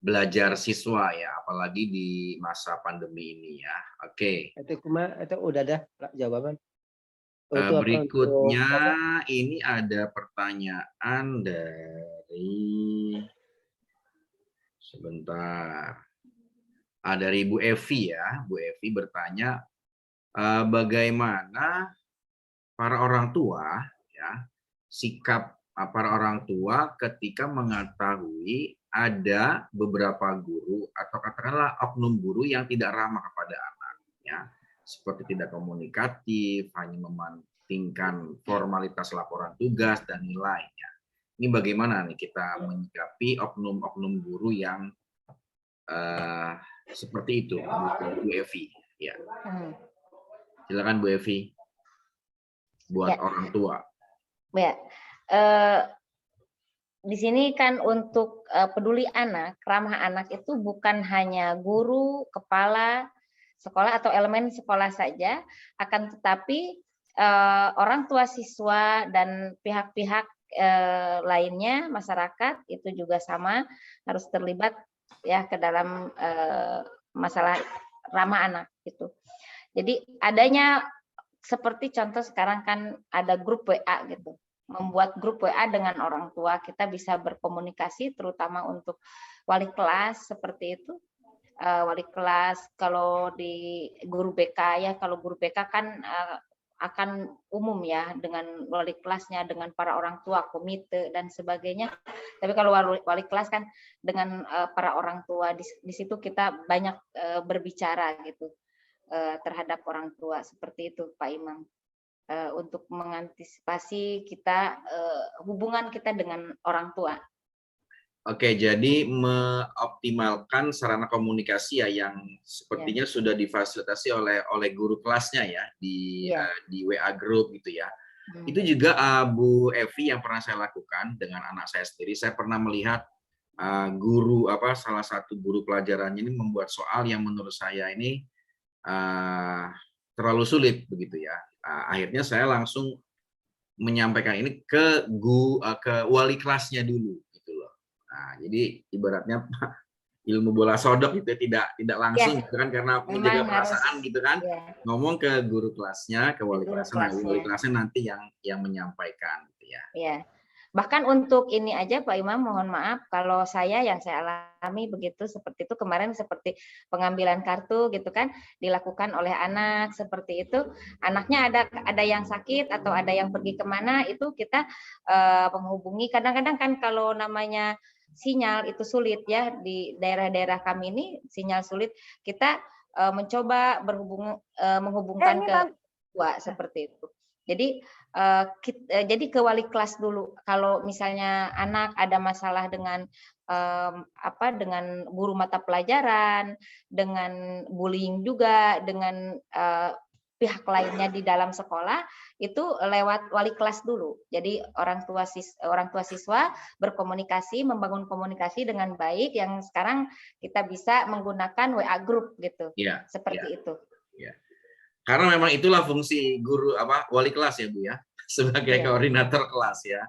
belajar siswa ya, apalagi di masa pandemi ini ya. Oke. Itu udah ada jawaban. Berikutnya ini ada pertanyaan dari sebentar. Dari Bu Evi ya, Bu Evi bertanya, bagaimana para orang tua ya, sikap para orang tua ketika mengetahui ada beberapa guru atau katakanlah oknum guru yang tidak ramah kepada anak ya, seperti tidak komunikatif, hanya mementingkan formalitas laporan tugas dan nilainya. Ini bagaimana nih kita menyikapi oknum-oknum guru yang seperti itu, Bu Evi ya. Silakan Bu Evi, buat orang tua. Ya, di sini kan untuk peduli anak, ramah anak itu bukan hanya guru, kepala sekolah atau elemen sekolah saja, akan tetapi orang tua siswa dan pihak-pihak lainnya, masyarakat itu juga sama harus terlibat ya ke dalam masalah ramah anak gitu. Jadi adanya seperti contoh sekarang kan ada grup WA gitu. Membuat grup WA dengan orang tua, kita bisa berkomunikasi terutama untuk wali kelas seperti itu. Wali kelas kalau di guru BK ya, kalau guru BK kan akan umum ya dengan wali kelasnya, dengan para orang tua, komite dan sebagainya. Tapi kalau wali kelas kan dengan para orang tua di situ kita banyak berbicara gitu. Terhadap orang tua seperti itu Pak Imam, untuk mengantisipasi kita hubungan kita dengan orang tua. Oke, jadi mengoptimalkan sarana komunikasi ya yang sepertinya sudah difasilitasi oleh guru kelasnya ya di WA group gitu ya. Itu juga Bu Evi yang pernah saya lakukan dengan anak saya sendiri. Saya pernah melihat salah satu guru pelajarannya ini membuat soal yang menurut saya ini terlalu sulit begitu ya. Akhirnya saya langsung menyampaikan ini ke wali kelasnya dulu gitu loh. Nah, jadi ibaratnya ilmu bola sodok itu tidak langsung Ya, gitu kan, karena memang menjaga harus. perasaan gitu kan, Ya, ngomong ke guru kelasnya, ke wali guru kelasnya, nah, wali kelasnya. kelasnya nanti yang menyampaikan gitu ya. Ya. Bahkan untuk ini aja Pak Imam, mohon maaf kalau yang saya alami begitu seperti itu kemarin, seperti pengambilan kartu gitu kan dilakukan oleh anak seperti itu, anaknya ada yang sakit atau ada yang pergi kemana, itu kita menghubungi. Kadang-kadang kan kalau namanya sinyal itu sulit ya, di daerah-daerah kami ini sinyal sulit, kita mencoba menghubungkan ke tua seperti itu. Jadi jadi ke wali kelas dulu. Kalau misalnya anak ada masalah dengan dengan guru mata pelajaran, dengan bullying juga, dengan pihak lainnya di dalam sekolah, itu lewat wali kelas dulu. Jadi orang tua siswa berkomunikasi, membangun komunikasi dengan baik, yang sekarang kita bisa menggunakan WA group gitu. Ya, seperti itu. Ya. Karena memang itulah fungsi guru wali kelas ya Bu ya, sebagai koordinator kelas ya.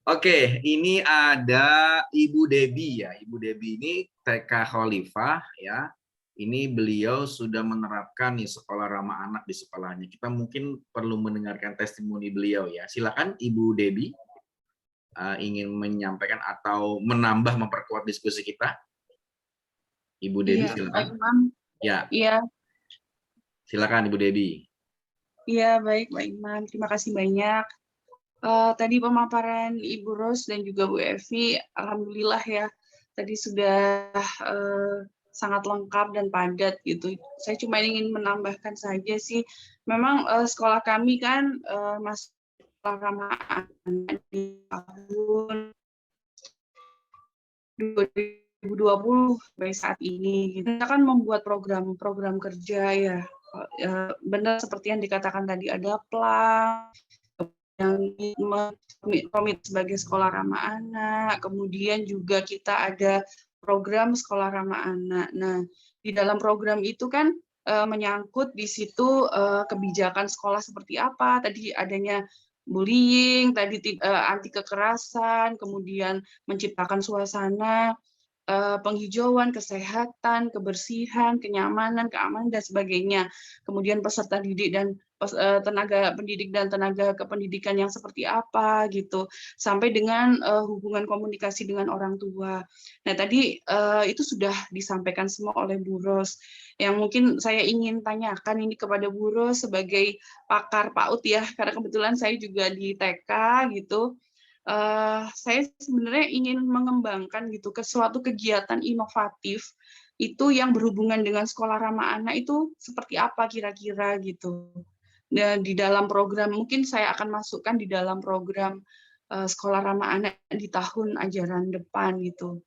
Oke, ini ada Ibu Debbie ya. Ibu Debbie ini TK Khalifah ya. Ini beliau sudah menerapkan nih sekolah ramah anak di sekolahnya. Kita mungkin perlu mendengarkan testimoni beliau ya. Silakan Ibu Debbie ingin menyampaikan atau menambah memperkuat diskusi kita. Ibu Debbie silakan. Ya. Iya. Silakan Ibu Debbie. Iya, baik Pak Imam. Terima kasih banyak. Tadi pemaparan Ibu Ros dan juga Bu Evi, alhamdulillah ya. Tadi sudah sangat lengkap dan padat gitu. Saya cuma ingin menambahkan saja sih, memang sekolah kami kan masuk sekolah ramah anak di tahun 2020 sampai saat ini. Kita kan membuat program kerja ya. Benar seperti yang dikatakan tadi, ada plan yang komit sebagai sekolah ramah anak, kemudian juga kita ada program sekolah ramah anak. Nah, di dalam program itu kan menyangkut di situ kebijakan sekolah seperti apa, tadi adanya bullying, tadi anti kekerasan, kemudian menciptakan suasana penghijauan, kesehatan, kebersihan, kenyamanan, keamanan, dan sebagainya. Kemudian peserta didik dan tenaga pendidik dan tenaga kependidikan yang seperti apa gitu, sampai dengan hubungan komunikasi dengan orang tua. Nah tadi itu sudah disampaikan semua oleh Bu Ros. Yang mungkin saya ingin tanyakan ini kepada Bu Ros sebagai pakar PAUD ya, karena kebetulan saya juga di TK gitu. Saya sebenarnya ingin mengembangkan gitu ke suatu kegiatan inovatif itu yang berhubungan dengan sekolah ramah anak itu seperti apa kira-kira gitu. Dan di dalam program, mungkin saya akan masukkan di dalam program sekolah ramah anak di tahun ajaran depan gitu.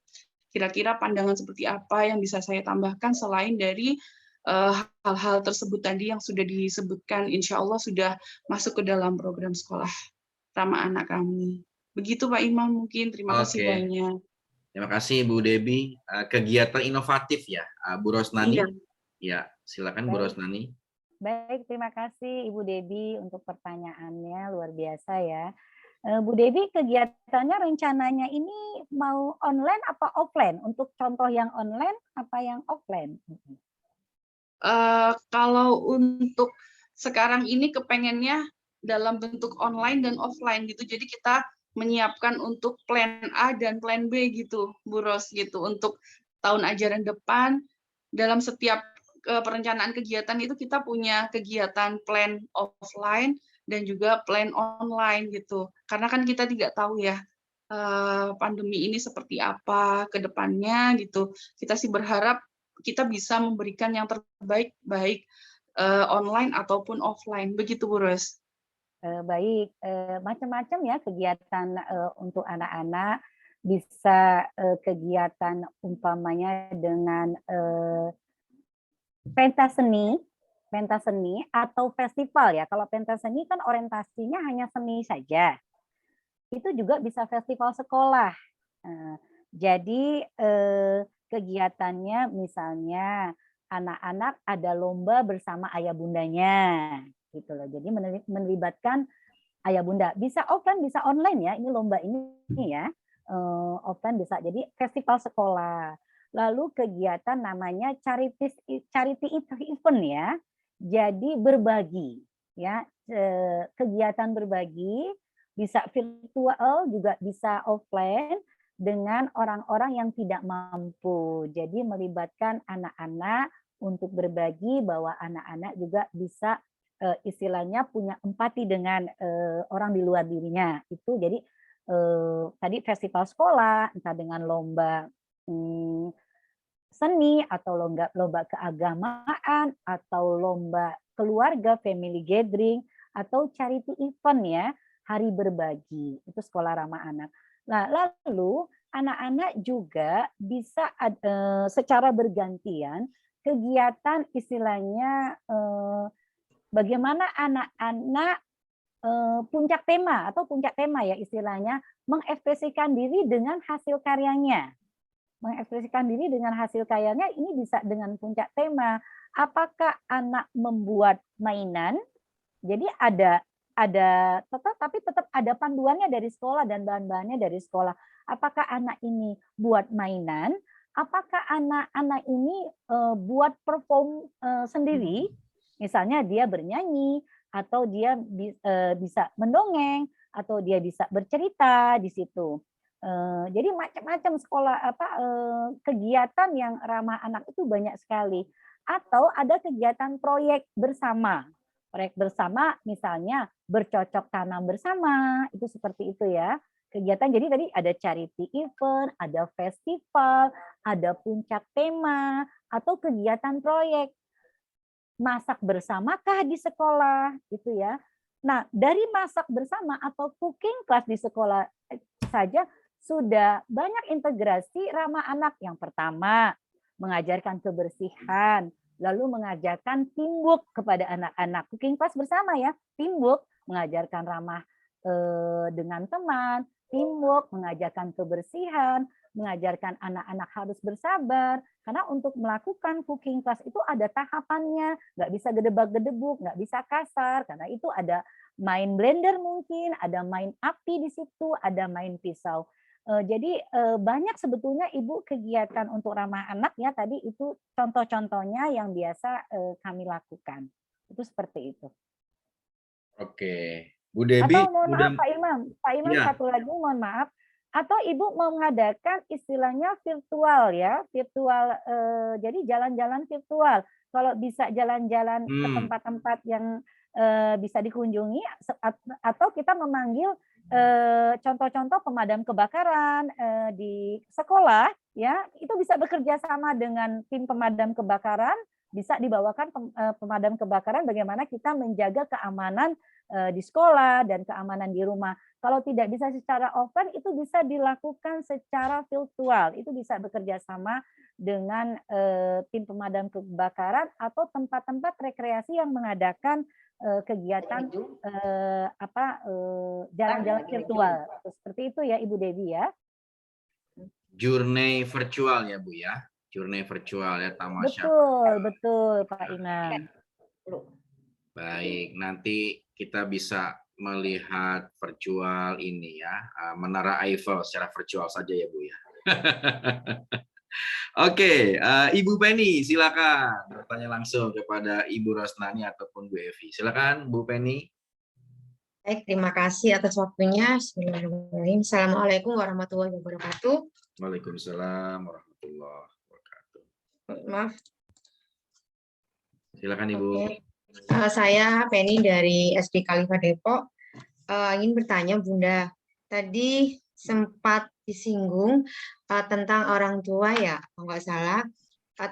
Kira-kira pandangan seperti apa yang bisa saya tambahkan selain dari hal-hal tersebut tadi yang sudah disebutkan, insya Allah sudah masuk ke dalam program sekolah ramah anak kami. Begitu Pak Imam mungkin. Terima kasih banyak. Terima kasih Bu Debbie. Kegiatan inovatif ya, Bu Rosnani. Iya. Ya, silakan Bu Rosnani. Baik, terima kasih Ibu Debbie untuk pertanyaannya, luar biasa ya. Bu Debbie, kegiatannya rencananya ini mau online apa offline? Untuk contoh yang online apa yang offline? Kalau untuk sekarang ini kepengennya dalam bentuk online dan offline gitu. Jadi kita menyiapkan untuk plan A dan plan B gitu, Bu Ros gitu. Untuk tahun ajaran depan, dalam setiap perencanaan kegiatan itu kita punya kegiatan plan offline dan juga plan online gitu. Karena kan kita tidak tahu ya pandemi ini seperti apa ke depannya gitu. Kita sih berharap kita bisa memberikan yang terbaik baik online ataupun offline. Begitu Bu Ros. Baik, macam-macam ya kegiatan untuk anak-anak, bisa kegiatan umpamanya dengan pentas seni atau festival ya. Kalau pentas seni kan orientasinya hanya seni saja. Itu juga bisa festival sekolah. Jadi kegiatannya misalnya anak-anak ada lomba bersama ayah bundanya. Gitu loh. Jadi melibatkan ayah bunda. Bisa offline, bisa online ya. Ini lomba ini ya. Offline bisa. Jadi festival sekolah. lalu kegiatan namanya charity event ya. Jadi berbagi ya, kegiatan berbagi bisa virtual juga bisa offline dengan orang-orang yang tidak mampu. Jadi melibatkan anak-anak untuk berbagi, bahwa anak-anak juga bisa istilahnya punya empati dengan orang di luar dirinya. Itu jadi tadi festival sekolah, entah dengan lomba seni atau lomba keagamaan atau lomba keluarga, family gathering, atau charity event ya, hari berbagi, itu sekolah ramah anak. Nah, lalu anak-anak juga bisa secara bergantian kegiatan istilahnya bagaimana anak-anak puncak tema ya istilahnya, mengekspresikan diri dengan hasil karyanya. Mengekspresikan diri dengan hasil karyanya ini bisa dengan puncak tema. Apakah anak membuat mainan? Jadi tapi tetap ada panduannya dari sekolah dan bahan-bahannya dari sekolah. Apakah anak ini buat mainan? Apakah anak-anak ini buat perform sendiri? Misalnya dia bernyanyi, atau dia bisa mendongeng, atau dia bisa bercerita di situ. Jadi macam-macam sekolah kegiatan yang ramah anak itu banyak sekali. Atau ada kegiatan proyek bersama. Proyek bersama misalnya bercocok tanam bersama, itu seperti itu ya. Kegiatan jadi tadi ada charity event, ada festival, ada puncak tema, atau kegiatan proyek. Masak bersamakah di sekolah itu ya. Nah, dari masak bersama atau cooking class di sekolah saja sudah banyak integrasi ramah anak. Yang pertama, mengajarkan kebersihan, lalu mengajarkan teamwork kepada anak-anak. Cooking class bersama ya, teamwork, mengajarkan ramah dengan teman, teamwork, mengajarkan kebersihan, mengajarkan anak-anak harus bersabar. Karena untuk melakukan cooking class itu ada tahapannya, nggak bisa gedebak-gedebuk, nggak bisa kasar, karena itu ada main blender mungkin, ada main api di situ, ada main pisau. Jadi banyak sebetulnya Ibu kegiatan untuk ramah anak ya, tadi itu contoh-contohnya yang biasa kami lakukan. Itu seperti itu. Oke, Bu Debi. Atau mohon maaf Pak Imam Ya. satu lagi mohon maaf. Atau Ibu mengadakan istilahnya virtual ya, virtual. Jadi jalan-jalan virtual. Kalau bisa jalan-jalan ke tempat-tempat yang bisa dikunjungi, atau kita memanggil contoh-contoh pemadam kebakaran di sekolah, ya itu bisa bekerja sama dengan tim pemadam kebakaran, bisa dibawakan pemadam kebakaran bagaimana kita menjaga keamanan di sekolah dan keamanan di rumah. Kalau tidak bisa secara offline, itu bisa dilakukan secara virtual. Itu bisa bekerja sama dengan tim pemadam kebakaran atau tempat-tempat rekreasi yang mengadakan kegiatan jalan-jalan virtual. Seperti itu ya Ibu Devi ya. Journey virtual ya Bu ya. Journey virtual ya, tamasya. Betul Pak Imam. Baik, nanti kita bisa melihat virtual ini ya, Menara Eiffel secara virtual saja ya Bu ya. Oke, Ibu Penny silakan bertanya langsung kepada Ibu Rosnani ataupun Bu Evi. Silakan Bu Penny. Baik, terima kasih atas waktunya. Bismillahirrahmanirrahim. Assalamualaikum warahmatullahi wabarakatuh. Waalaikumsalam warahmatullahi wabarakatuh. Maaf. Silakan Ibu. Oke. Saya Penny dari SD Khalifah Depok. Ingin bertanya Bunda, tadi sempat disinggung tentang orang tua ya, kalau nggak salah,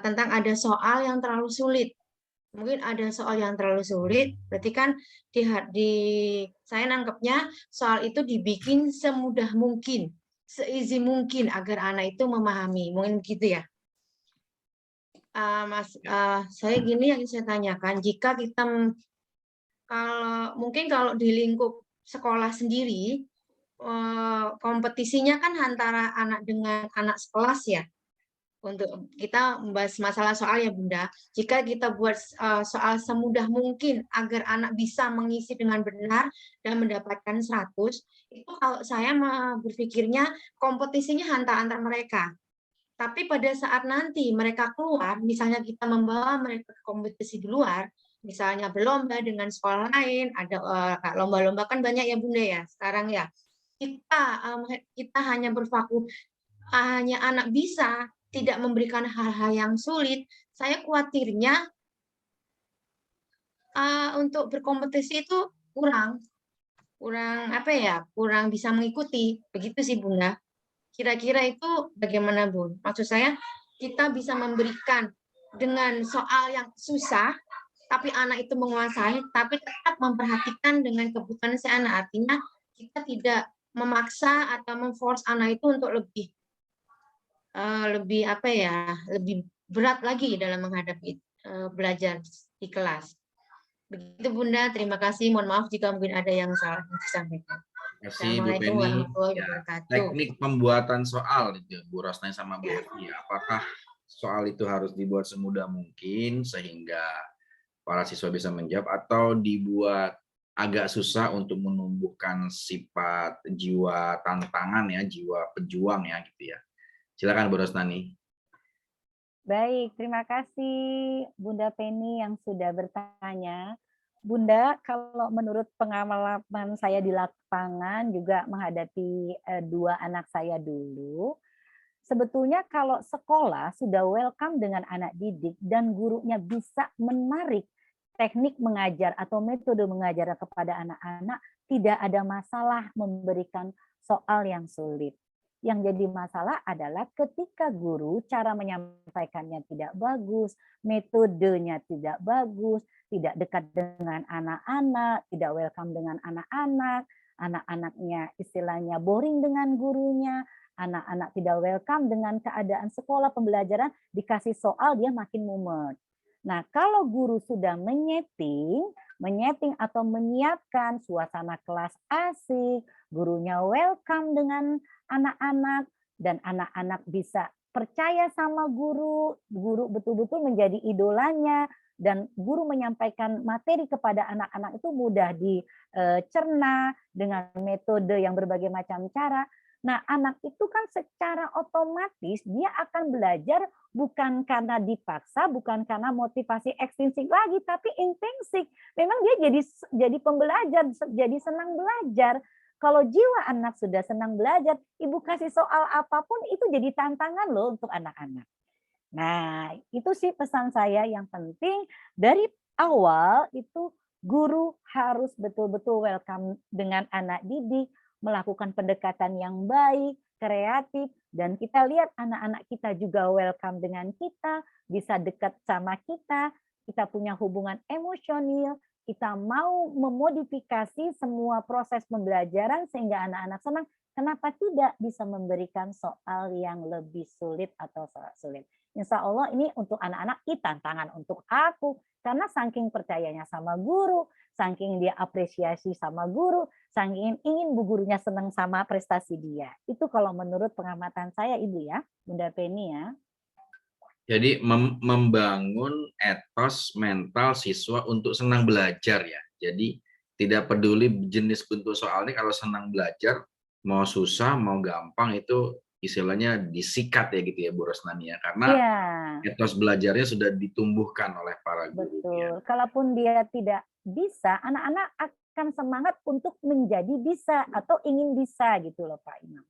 tentang ada soal yang terlalu sulit. Mungkin ada soal yang terlalu sulit, berarti kan saya nangkepnya soal itu dibikin semudah mungkin, seeasy mungkin agar anak itu memahami, mungkin begitu ya. Saya gini yang saya tanyakan, jika kita kalau di lingkup sekolah sendiri, kompetisinya kan antara anak dengan anak sekelas ya. Untuk kita membahas masalah soal ya Bunda, jika kita buat soal semudah mungkin agar anak bisa mengisi dengan benar dan mendapatkan 100, itu kalau saya berpikirnya kompetisinya antar mereka. Tapi pada saat nanti mereka keluar, misalnya kita membawa mereka ke kompetisi di luar, misalnya berlomba dengan sekolah lain, ada lomba-lomba kan banyak ya Bunda ya sekarang ya. Kita hanya hanya anak bisa, tidak memberikan hal-hal yang sulit. Saya khawatirnya untuk berkompetisi itu kurang bisa mengikuti. Begitu sih Bunda. Kira-kira itu bagaimana Bun? Maksud saya kita bisa memberikan dengan soal yang susah, tapi anak itu menguasai, tapi tetap memperhatikan dengan kebutuhan si anak. Artinya kita tidak memaksa atau memforce anak itu untuk lebih berat lagi dalam menghadapi belajar di kelas. Begitu Bunda, terima kasih. Mohon maaf jika mungkin ada yang salah disampaikan. Terima kasih Bu Assalamualaikum Penny. warahmatullahi Ya, wabarakatuh. teknik pembuatan soal itu Bu Rosnay sama Bu Evi, apakah soal itu harus dibuat semudah mungkin sehingga para siswa bisa menjawab, atau dibuat agak susah untuk menumbuhkan sifat jiwa tantangan ya, jiwa pejuang ya gitu ya. Silakan Bu Rosnani. Baik, terima kasih Bunda Penny yang sudah bertanya. Bunda, kalau menurut pengalaman saya di lapangan juga menghadapi 2 anak saya dulu, sebetulnya kalau sekolah sudah welcome dengan anak didik dan gurunya bisa menarik teknik mengajar atau metode mengajar kepada anak-anak, tidak ada masalah memberikan soal yang sulit. Yang jadi masalah adalah ketika guru cara menyampaikannya tidak bagus, metodenya tidak bagus, tidak dekat dengan anak-anak, tidak welcome dengan anak-anak, anak-anaknya istilahnya boring dengan gurunya, anak-anak tidak welcome dengan keadaan sekolah pembelajaran, dikasih soal dia makin mumet. Nah, kalau guru sudah menyeting atau menyiapkan suasana kelas asik, gurunya welcome dengan anak-anak, dan anak-anak bisa percaya sama guru, guru betul-betul menjadi idolanya, dan guru menyampaikan materi kepada anak-anak itu mudah dicerna dengan metode yang berbagai macam cara. Nah, anak itu kan secara otomatis dia akan belajar bukan karena dipaksa, bukan karena motivasi ekstrinsik lagi, tapi intrinsik. Memang dia jadi pembelajar, jadi senang belajar. Kalau jiwa anak sudah senang belajar, ibu kasih soal apapun itu jadi tantangan loh untuk anak-anak. Nah, itu sih pesan saya yang penting dari awal itu guru harus betul-betul welcome dengan anak didik, melakukan pendekatan yang baik, kreatif, dan kita lihat anak-anak kita juga welcome dengan kita, bisa dekat sama kita punya hubungan emosional, kita mau memodifikasi semua proses pembelajaran sehingga anak-anak senang, kenapa tidak bisa memberikan soal yang lebih sulit atau sulit. Insya Allah ini untuk anak-anak ini tantangan untuk aku, karena saking percayanya sama guru, saking dia apresiasi sama guru, saking ingin bu gurunya senang sama prestasi dia. Itu kalau menurut pengamatan saya Ibu ya, Bunda Penny ya. Jadi membangun etos mental siswa untuk senang belajar ya. Jadi tidak peduli jenis bentuk soalnya, kalau senang belajar, mau susah, mau gampang itu istilahnya disikat ya gitu ya Bu Rosnani ya. Karena etos belajarnya sudah ditumbuhkan oleh para guru. Betul. Kalaupun dia tidak bisa, anak-anak akan semangat untuk menjadi bisa atau ingin bisa gitu loh Pak Imam.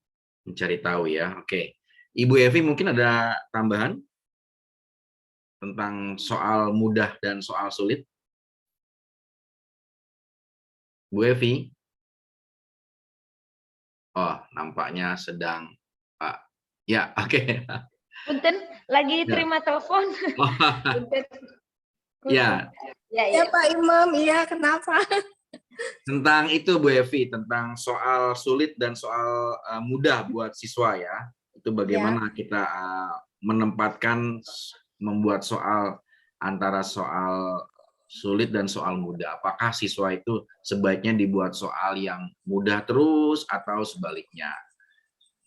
Mencari tahu ya. Oke. Ibu Evi mungkin ada tambahan tentang soal mudah dan soal sulit? Bu Evi? Oh, nampaknya sedang ya, oke. Punten, lagi terima telepon. Ya. Ya Pak Imam, iya kenapa? Tentang itu Bu Evi, tentang soal sulit dan soal mudah buat siswa ya. Itu bagaimana kita menempatkan membuat soal antara soal sulit dan soal mudah. Apakah siswa itu sebaiknya dibuat soal yang mudah terus atau sebaliknya?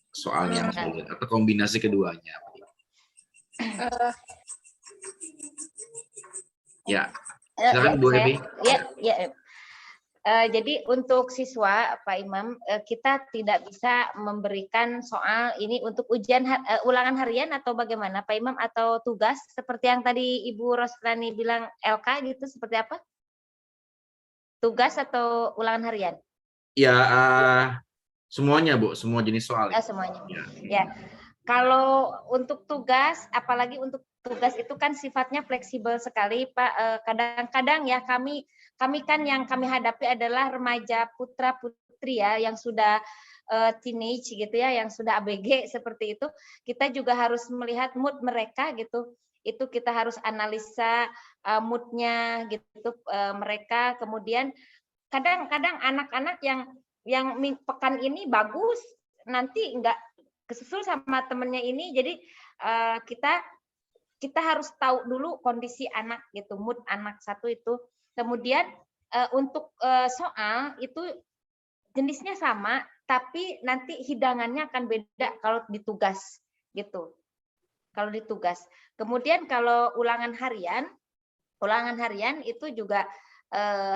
Soal yang sulit atau kombinasi keduanya. Ya. Silakan Bu Evi. Ya. Jadi untuk siswa, Pak Imam, kita tidak bisa memberikan soal ini untuk ujian ulangan harian atau bagaimana, Pak Imam, atau tugas seperti yang tadi Ibu Roslani bilang LK gitu, seperti apa? Tugas atau ulangan harian? Ya, semuanya Bu, semua jenis soal. Semuanya. Ya. Kalau untuk tugas, apalagi untuk tugas itu kan sifatnya fleksibel sekali, Pak. Kadang-kadang ya kami kan yang kami hadapi adalah remaja putra-putri ya yang sudah teenage gitu ya, yang sudah ABG seperti itu. Kita juga harus melihat mood mereka gitu. Itu kita harus analisa moodnya gitu mereka. Kemudian kadang-kadang anak-anak yang pekan ini bagus, nanti enggak kesusul sama temennya ini, jadi kita harus tahu dulu kondisi anak gitu, mood anak satu itu. Kemudian untuk soal itu jenisnya sama, tapi nanti hidangannya akan beda kalau di tugas gitu. Kalau di tugas. Kemudian kalau ulangan harian itu juga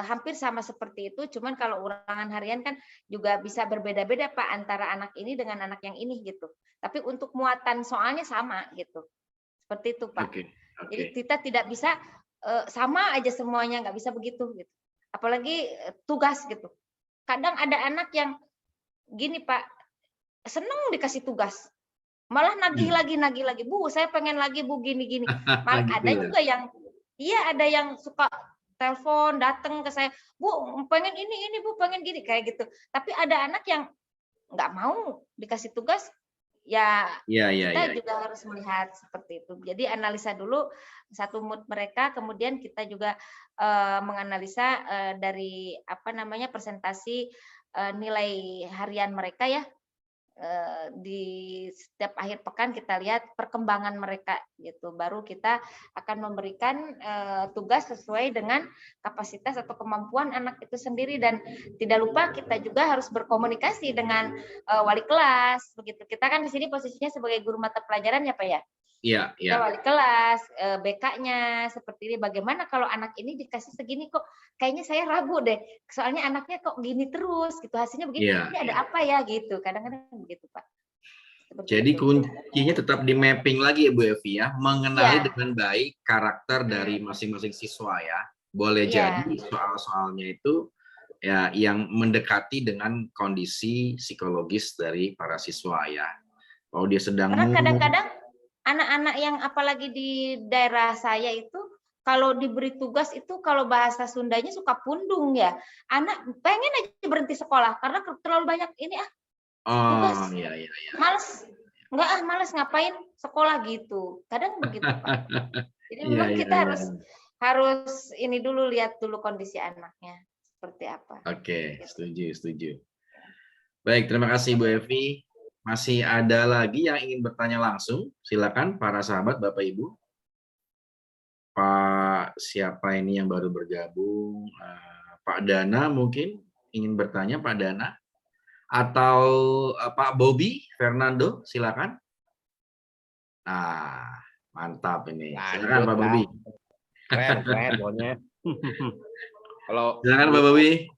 hampir sama seperti itu, cuman kalau ulangan harian kan juga bisa berbeda-beda Pak antara anak ini dengan anak yang ini gitu. Tapi untuk muatan soalnya sama gitu. Seperti itu Pak. Jadi kita tidak bisa sama aja semuanya, nggak bisa begitu gitu. Apalagi tugas gitu. Kadang ada anak yang gini Pak, seneng dikasih tugas. Malah nagih lagi, Bu, saya pengen lagi Bu gini-gini. Malah ada juga yang ada yang suka telepon datang ke saya, Bu pengen ini Bu pengen gini kayak gitu. Tapi ada anak yang nggak mau dikasih tugas, kita juga harus melihat seperti itu. Jadi analisa dulu satu mood mereka, kemudian kita juga menganalisa dari presentasi nilai harian mereka ya. Di setiap akhir pekan kita lihat perkembangan mereka gitu, baru kita akan memberikan tugas sesuai dengan kapasitas atau kemampuan anak itu sendiri. Dan tidak lupa kita juga harus berkomunikasi dengan wali kelas begitu. Kita kan di sini posisinya sebagai guru mata pelajaran ya Pak ya. Iya, Kita wali kelas, BK-nya seperti ini. Bagaimana kalau anak ini dikasih segini kok kayaknya saya ragu deh. Soalnya anaknya kok gini terus gitu, hasilnya begini. Ini ada apa ya gitu. Kadang-kadang begitu, Pak. Seperti Jadi itu. kuncinya tetap di mapping lagi ya Bu Evi ya, mengenali dengan baik karakter dari masing-masing siswa ya. Boleh jadi soal-soalnya itu ya yang mendekati dengan kondisi psikologis dari para siswa ya. Kalau dia sedang karena kadang-kadang anak-anak yang apalagi di daerah saya itu kalau diberi tugas itu kalau bahasa Sundanya suka pundung ya. Anak pengen aja berhenti sekolah karena terlalu banyak ini tugas. Males. Males ngapain sekolah gitu. Kadang begitu Pak. Jadi memang kita harus ini dulu, lihat dulu kondisi anaknya seperti apa. Oke, setuju. Baik, terima kasih Bu Evi. Masih ada lagi yang ingin bertanya langsung? Silakan para sahabat, Bapak Ibu. Pak siapa ini yang baru bergabung? Pak Dana mungkin ingin bertanya, Pak Dana? Atau Pak Bobby Fernando, silakan. Nah, mantap ini. Silakan Pak Bobby. Keren pokoknya. Silakan Pak Bobby.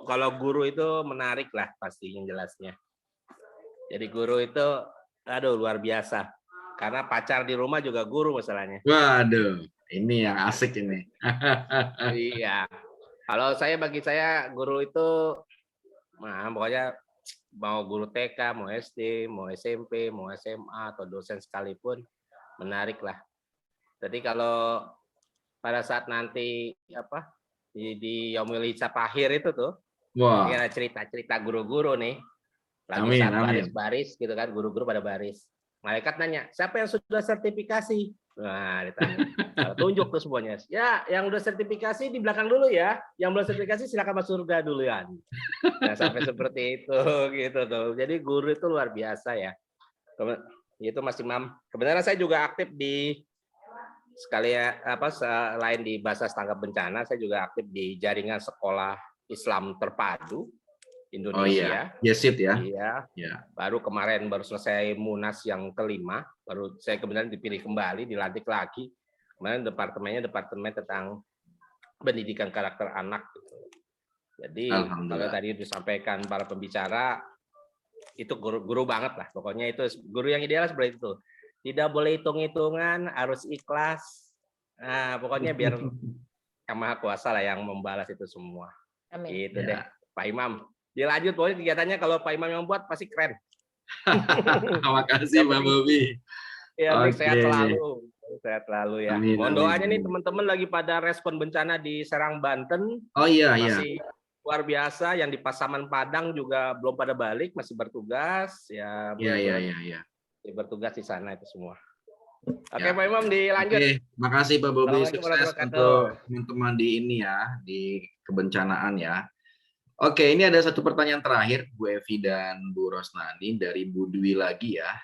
Kalau guru itu menarik lah pasti yang jelasnya. Jadi guru itu luar biasa. Karena pacar di rumah juga guru masalahnya. Waduh, ini yang asik ini. Iya. Kalau bagi saya guru itu pokoknya mau guru TK, mau SD, mau SMP, mau SMA atau dosen sekalipun menarik lah. Jadi kalau pada saat nanti di Yaumul Hisab akhir itu tuh, ini ada cerita-cerita guru-guru nih. Lagi saat baris-baris gitu kan, guru-guru pada baris. Malaikat nanya, siapa yang sudah sertifikasi? Nah, ditanya. Tunjuk tuh semuanya. Ya, yang udah sertifikasi di belakang dulu ya. Yang belum sertifikasi silakan masuk surga duluan. Nah, sampai seperti itu gitu tuh. Jadi guru itu luar biasa ya. Itu Mas Imam. Kebenaran saya juga aktif di selain di Basas Tanggap Bencana, saya juga aktif di jaringan sekolah Islam terpadu Indonesia. Yesit ya. Iya. Baru selesai Munas yang kelima, baru saya kemudian dipilih kembali, dilantik lagi. Kemarin departemen tentang pendidikan karakter anak. Jadi kalau Alhamdulillah. tadi disampaikan para pembicara, itu guru banget lah. Pokoknya itu guru yang ideal seperti itu. Tidak boleh hitung-hitungan, harus ikhlas. Nah, pokoknya biar Yang Maha Kuasa lah yang membalas itu semua. Amin. Itu Ya. deh, Pak Imam. Dilanjut, pokoknya kegiatannya kalau Pak Imam yang buat pasti keren. Terima kasih Pak Bobi. Ya, Oke. sehat selalu. Sehat selalu ya. Amin, Mohon amin, doanya nih amin. teman-teman lagi pada respon bencana di Serang, Banten. Oh iya, iya. Masih luar biasa. Yang di Pasaman Padang juga belum pada balik, masih bertugas. Ya, Iya, iya, benar-benar iya. bertugas di sana itu semua. Oke, Ya. Pak Imam dilanjut. Oke, makasih Pak Bobi. Assalamualaikum Sukses warahmatullahi untuk wabarakatuh. teman-teman di ini ya, di kebencanaan ya. Oke, ini ada satu pertanyaan terakhir, Bu Evi dan Bu Rosnani dari Bu Dwi lagi ya.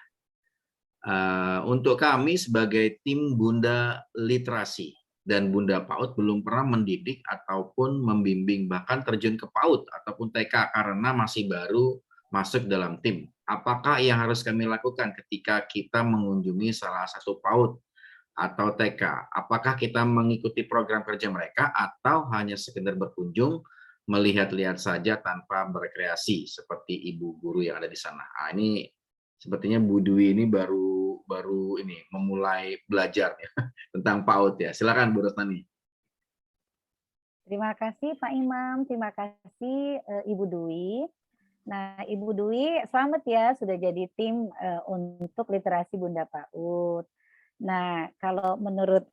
Untuk kami sebagai tim Bunda Literasi dan Bunda PAUD belum pernah mendidik ataupun membimbing bahkan terjun ke PAUD ataupun TK karena masih baru masuk dalam tim. Apakah yang harus kami lakukan ketika kita mengunjungi salah satu PAUD atau TK? Apakah kita mengikuti program kerja mereka atau hanya sekedar berkunjung, melihat-lihat saja tanpa berekreasi seperti ibu guru yang ada di sana? Nah, ini sepertinya Bu Dwi ini baru ini memulai belajar ya, tentang PAUD ya. Silakan Bu Rosnani. Terima kasih Pak Imam, terima kasih Ibu Dwi. Nah, Ibu Dwi, selamat ya sudah jadi tim untuk literasi Bunda PAUD. Nah, kalau menurut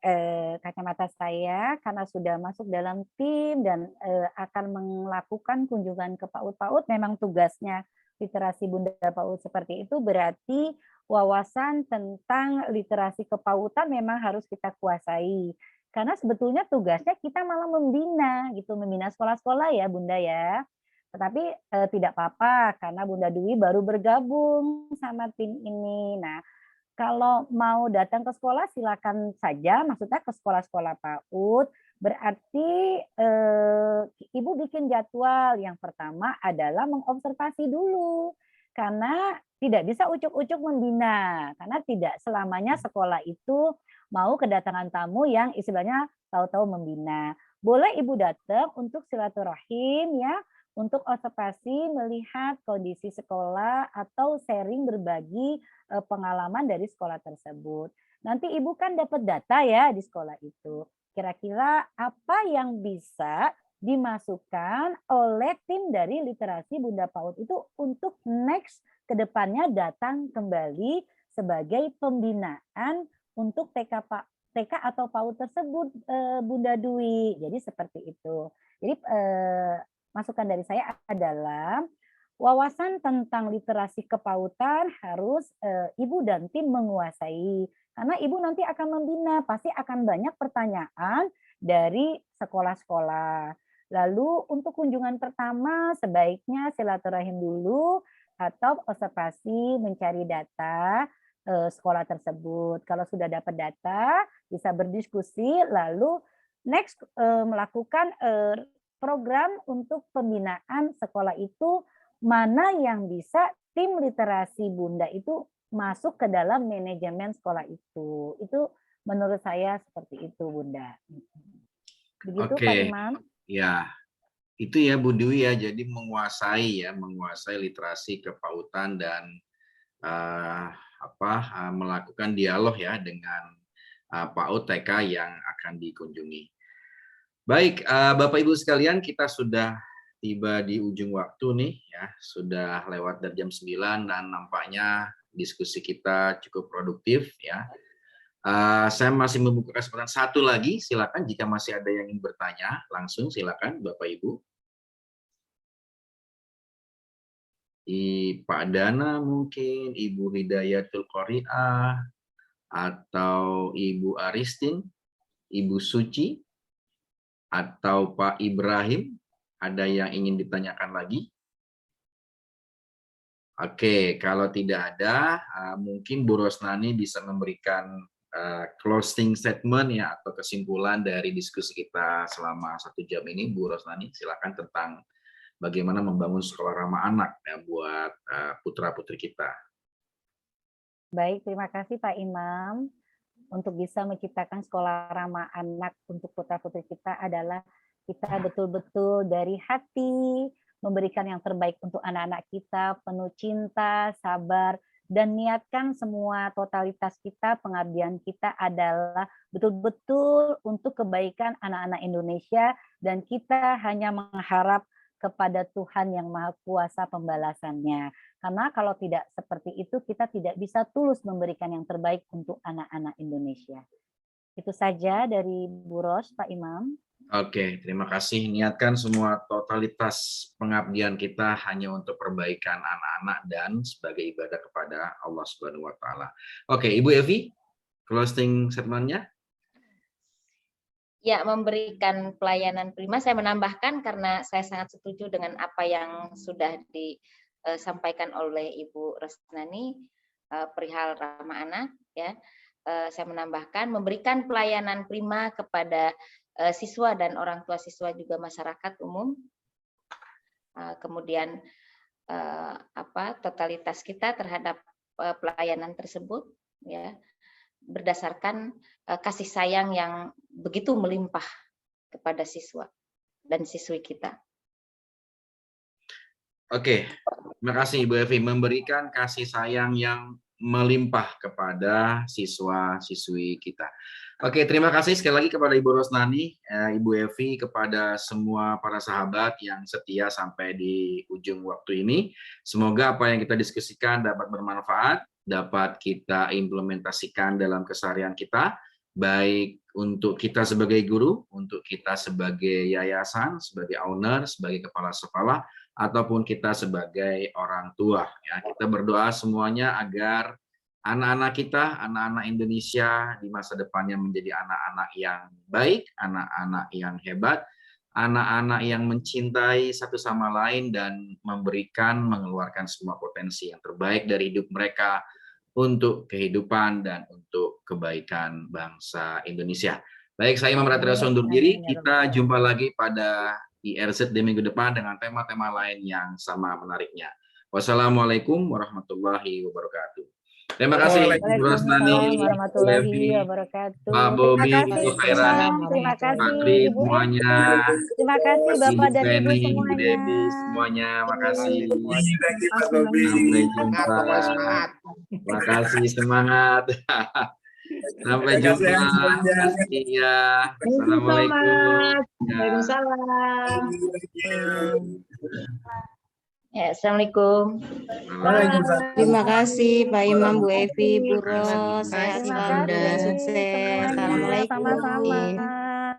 kacamata saya, karena sudah masuk dalam tim dan akan melakukan kunjungan ke PAUD-PAUD, memang tugasnya literasi Bunda PAUD seperti itu, berarti wawasan tentang literasi kepautan memang harus kita kuasai. Karena sebetulnya tugasnya kita malah membina, gitu, membina sekolah-sekolah ya Bunda ya. Tetapi tidak apa-apa, karena Bunda Dwi baru bergabung sama tim ini. Nah, kalau mau datang ke sekolah silakan saja, maksudnya ke sekolah-sekolah PAUD. Berarti Ibu bikin jadwal. Yang pertama adalah mengobservasi dulu. Karena tidak bisa ucuk-ucuk membina. Karena tidak selamanya sekolah itu mau kedatangan tamu yang istilahnya tahu-tahu membina. Boleh Ibu datang untuk silaturahim ya, untuk observasi, melihat kondisi sekolah atau sharing berbagi pengalaman dari sekolah tersebut. Nanti Ibu kan dapat data ya di sekolah itu. Kira-kira apa yang bisa dimasukkan oleh tim dari literasi Bunda PAUD itu untuk next ke depannya datang kembali sebagai pembinaan untuk TK atau PAUD tersebut, Bunda Dwi. Jadi seperti itu. Jadi masukan dari saya adalah wawasan tentang literasi kepautan harus Ibu dan tim menguasai. Karena Ibu nanti akan membina, pasti akan banyak pertanyaan dari sekolah-sekolah. Lalu untuk kunjungan pertama sebaiknya silaturahim dulu atau observasi mencari data sekolah tersebut. Kalau sudah dapat data, bisa berdiskusi, lalu next melakukan program untuk pembinaan sekolah itu, mana yang bisa tim literasi Bunda itu masuk ke dalam manajemen sekolah itu. Itu menurut saya seperti itu, Bunda. Begitu Pak Imam? Ya, itu ya Bu Dwi ya, jadi menguasai literasi kepautan dan melakukan dialog ya dengan PAUD TK yang akan dikunjungi. Baik, Bapak Ibu sekalian, kita sudah tiba di ujung waktu nih ya, sudah lewat dari jam 9 dan nampaknya diskusi kita cukup produktif ya. Saya masih membuka kesempatan satu lagi, silakan jika masih ada yang ingin bertanya, langsung silakan Bapak Ibu. Pak Dana mungkin, Ibu Hidayatul Qori'ah, atau Ibu Aristin, Ibu Suci, atau Pak Ibrahim, ada yang ingin ditanyakan lagi? Oke, kalau tidak ada, mungkin Bu Rosnani bisa memberikan closing statement ya atau kesimpulan dari diskusi kita selama 1 jam ini. Bu Rosnani, silakan tentang bagaimana membangun sekolah ramah anak ya buat putra-putri kita. Baik, terima kasih Pak Imam. Untuk bisa menciptakan sekolah ramah anak untuk putra-putri kita adalah kita betul-betul dari hati memberikan yang terbaik untuk anak-anak kita, penuh cinta, sabar, dan niatkan semua totalitas kita, pengabdian kita adalah betul-betul untuk kebaikan anak-anak Indonesia, dan kita hanya mengharap kepada Tuhan yang Maha Kuasa pembalasannya. Karena kalau tidak seperti itu, kita tidak bisa tulus memberikan yang terbaik untuk anak-anak Indonesia. Itu saja dari Bu Ros, Pak Imam. Oke, terima kasih. Niatkan semua totalitas pengabdian kita hanya untuk perbaikan anak-anak dan sebagai ibadah kepada Allah Subhanahu wa taala. Oke, Ibu Evi, closing statement-nya. Ya, memberikan pelayanan prima. Saya menambahkan karena saya sangat setuju dengan apa yang sudah disampaikan oleh Ibu Resnani perihal ramah anak. Ya, saya menambahkan memberikan pelayanan prima kepada siswa dan orang tua siswa juga masyarakat umum. Kemudian totalitas kita terhadap pelayanan tersebut, ya, berdasarkan kasih sayang yang begitu melimpah kepada siswa dan siswi kita. Oke, terima kasih Ibu Evi, memberikan kasih sayang yang melimpah kepada siswa-siswi kita. Oke, terima kasih sekali lagi kepada Ibu Rosnani, Ibu Evi, kepada semua para sahabat yang setia sampai di ujung waktu ini. Semoga apa yang kita diskusikan dapat bermanfaat, dapat kita implementasikan dalam keseharian kita, baik untuk kita sebagai guru, untuk kita sebagai yayasan, sebagai owner, sebagai kepala sekolah, ataupun kita sebagai orang tua. Ya, kita berdoa semuanya agar anak-anak kita, anak-anak Indonesia di masa depannya menjadi anak-anak yang baik, anak-anak yang hebat, anak-anak yang mencintai satu sama lain dan mengeluarkan semua potensi yang terbaik dari hidup mereka untuk kehidupan dan untuk kebaikan bangsa Indonesia. Baik, saya Imam Ratiraso undur diri. Kita jumpa lagi pada IRZ di minggu depan dengan tema-tema lain yang sama menariknya. Wassalamualaikum warahmatullahi wabarakatuh. Terima kasih Bu Rosnani, Bu Evi, Pak Bobi, Bu Khairan, terima kasih Pak Tri, Ibu semuanya. Terima kasih Bapak dan Ibu Penny, Bu semuanya. Debi, semuanya. Makasih. Pak Bobi. Sampai jumpa. Semangat. Makasih, semangat. Sampai jumpa. Iya. Assalamualaikum. Waalaikumsalam. Ya, Assalamualaikum. Terima kasih Pak Imam, Bu Evi, Bu Ros, sehat Terima selalu dan kasih. sukses. Assalamualaikum. Sama-sama.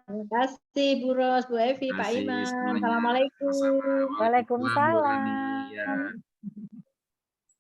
Terima kasih Bu Ros, Bu Evi, Pak Makasih Imam. semuanya. Assalamualaikum. Assalamualaikum warahmatullahi Waalaikumsalam. wabarakatuh. Ya.